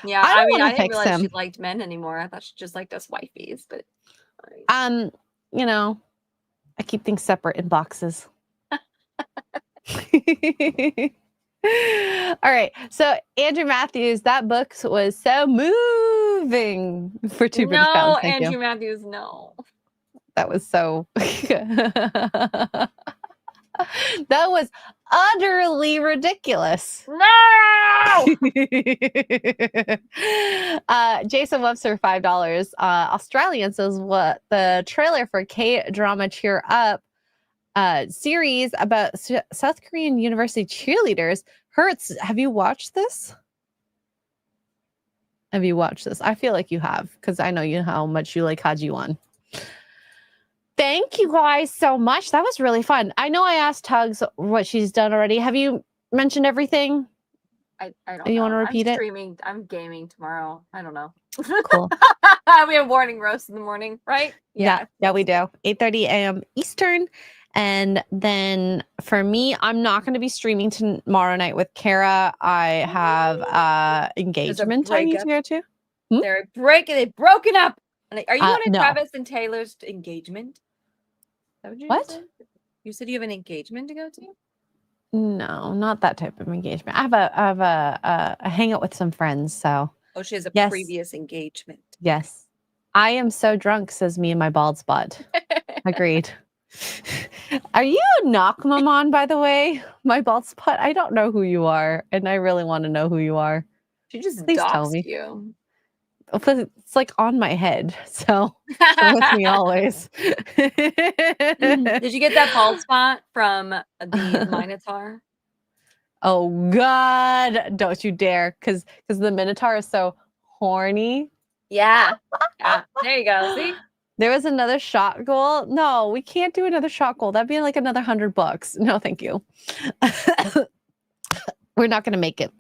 Yeah, I don't mean, wanna I didn't fix realize she him. liked men anymore. I thought she just liked us wifeys, but You know, I keep things separate in boxes. All right. So Andrew Matthews, that book was so moving for 2 British no, pounds. Thank Andrew you. Matthews, no. That was so that was utterly ridiculous. No! Jason Webster, $5. Australian says what the trailer for K-drama Cheer Up series about South Korean university cheerleaders hurts. Have you watched this? I feel like you have, because I know you how much you like Hajiwon. Thank you guys so much. That was really fun. I know I asked Tugs what she's done already. Have you mentioned everything? I don't You know. want to repeat I'm it? streaming. I'm gaming tomorrow. I don't know. Cool. We have morning roast in the morning, right? Yeah, we do. 8:30 a.m. Eastern. And then for me, I'm not going to be streaming tomorrow night with Kara. I have engagement I need to go to. They've broken up. Are you going to No. Travis and Taylor's engagement? Is that what you What? said? You said you have an engagement to go to? No, not that type of engagement. I have a hangout with some friends. So Oh, she has a Yes. previous engagement. yes, I am so drunk, says me and my bald spot. Agreed. Are you Knock Maman, by the way? My bald spot. I don't know who you are, and I really want to know who you are. She just Please tell doxed me. you. It's like on my head, so it's with me always. Did you get that bald spot from the Minotaur? Oh God, don't you dare, because the Minotaur is so horny. Yeah. Yeah. There you go. See? There was another shot goal. No, we can't do another shot goal. That'd be like another $100. No, thank you. We're not going to make it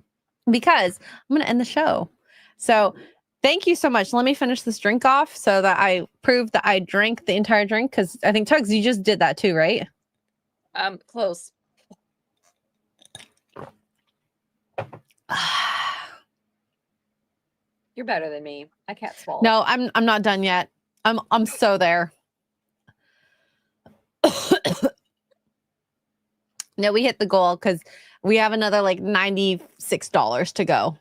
because I'm going to end the show. So thank you so much. Let me finish this drink off so that I prove that I drank the entire drink, because I think, Tugs, you just did that too, right? Close. You're better than me. I can't swallow. No, I'm not done yet. I'm so there. No, we hit the goal because we have another like $96 to go.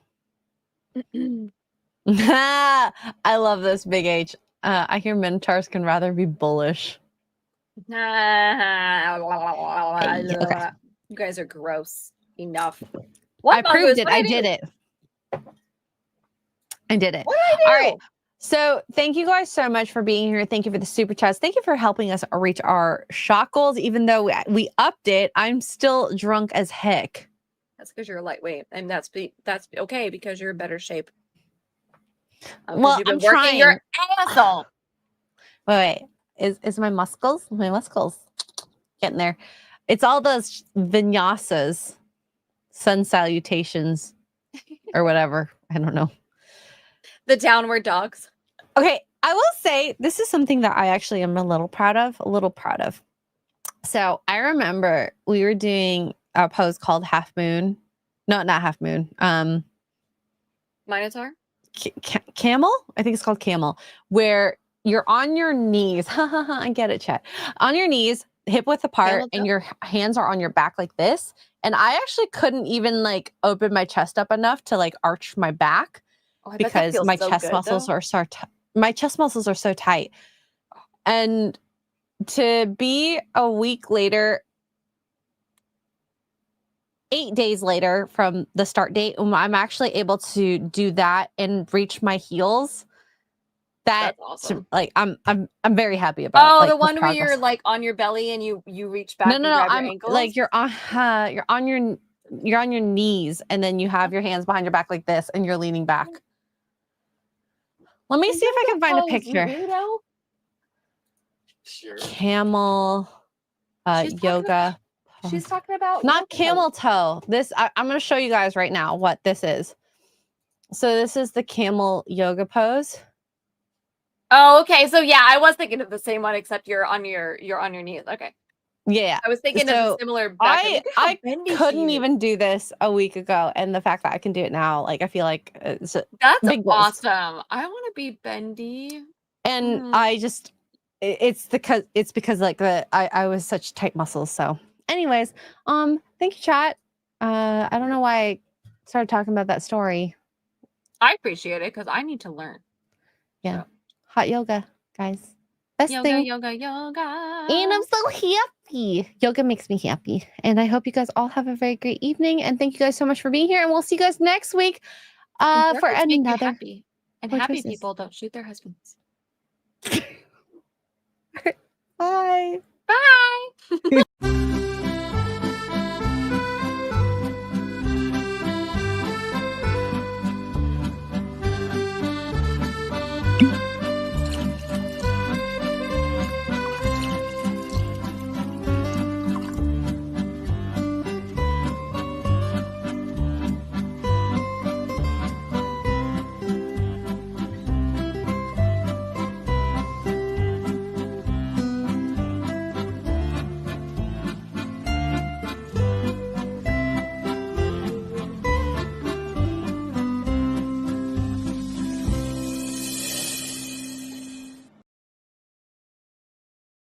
I love this, Big H. I hear Minotaurs can rather be bullish. You Okay. guys are gross. Enough. What I proved mongoose? it. What'd I do? did it. I did it. What did I do? All right. So thank you guys so much for being here. Thank you for the super chats. Thank you for helping us reach our shot goals. Even though we upped it, I'm still drunk as heck. That's because you're lightweight, and that's okay because you're in better shape. Well, you've been I'm working trying. your ass off. Wait. Is my muscles? My muscles getting there. It's all those vinyasas, sun salutations, or whatever. I don't know. The downward dogs. Okay, I will say this is something that I actually am a little proud of. So I remember we were doing a pose called Half Moon. No, not Half Moon. Minotaur? Camel? I think it's called Camel, where you're on your knees. I get it, chat. On your knees, hip width apart, Camel and toe? your hands are on your back like this. And I actually couldn't even like open my chest up enough to like arch my back Oh, I bet that because feels my so chest good, muscles though. are my chest muscles are so tight. And to be a week later, 8 days later from the start date, I'm actually able to do that and reach my heels. That's awesome. like I'm very happy about. Oh, like, the this one where progress. you're like on your belly and you reach back No, and no, no. grab your I'm ankles. like you're on your knees, and then you have your hands behind your back like this, and you're leaning back. Let me see if I can find a picture. Weirdo? Sure. Camel She's talking yoga. She's talking about Not yoga camel pose. toe. This I'm going to show you guys right now what this is. So this is the camel yoga pose. Oh, okay. So yeah, I was thinking of the same one, except you're on your knees. Okay. Yeah. I was thinking of So a similar background. Look at how bendy she couldn't is. even do this a week ago, and the fact that I can do it now, like I feel like it's That's big goals. awesome. I want to be bendy. And Mhm. I just it's because like I was such tight muscles. So anyways, thank you, chat. I don't know why I started talking about that story. I appreciate it because I need to learn. Yeah. Hot yoga, guys. Best Yoga, thing. yoga. And I'm so happy. Yoga makes me happy. And I hope you guys all have a very great evening. And thank you guys so much for being here. And we'll see you guys next week And for therefore, make you another. happy. And more happy choices. people don't shoot their husbands. Bye. Bye.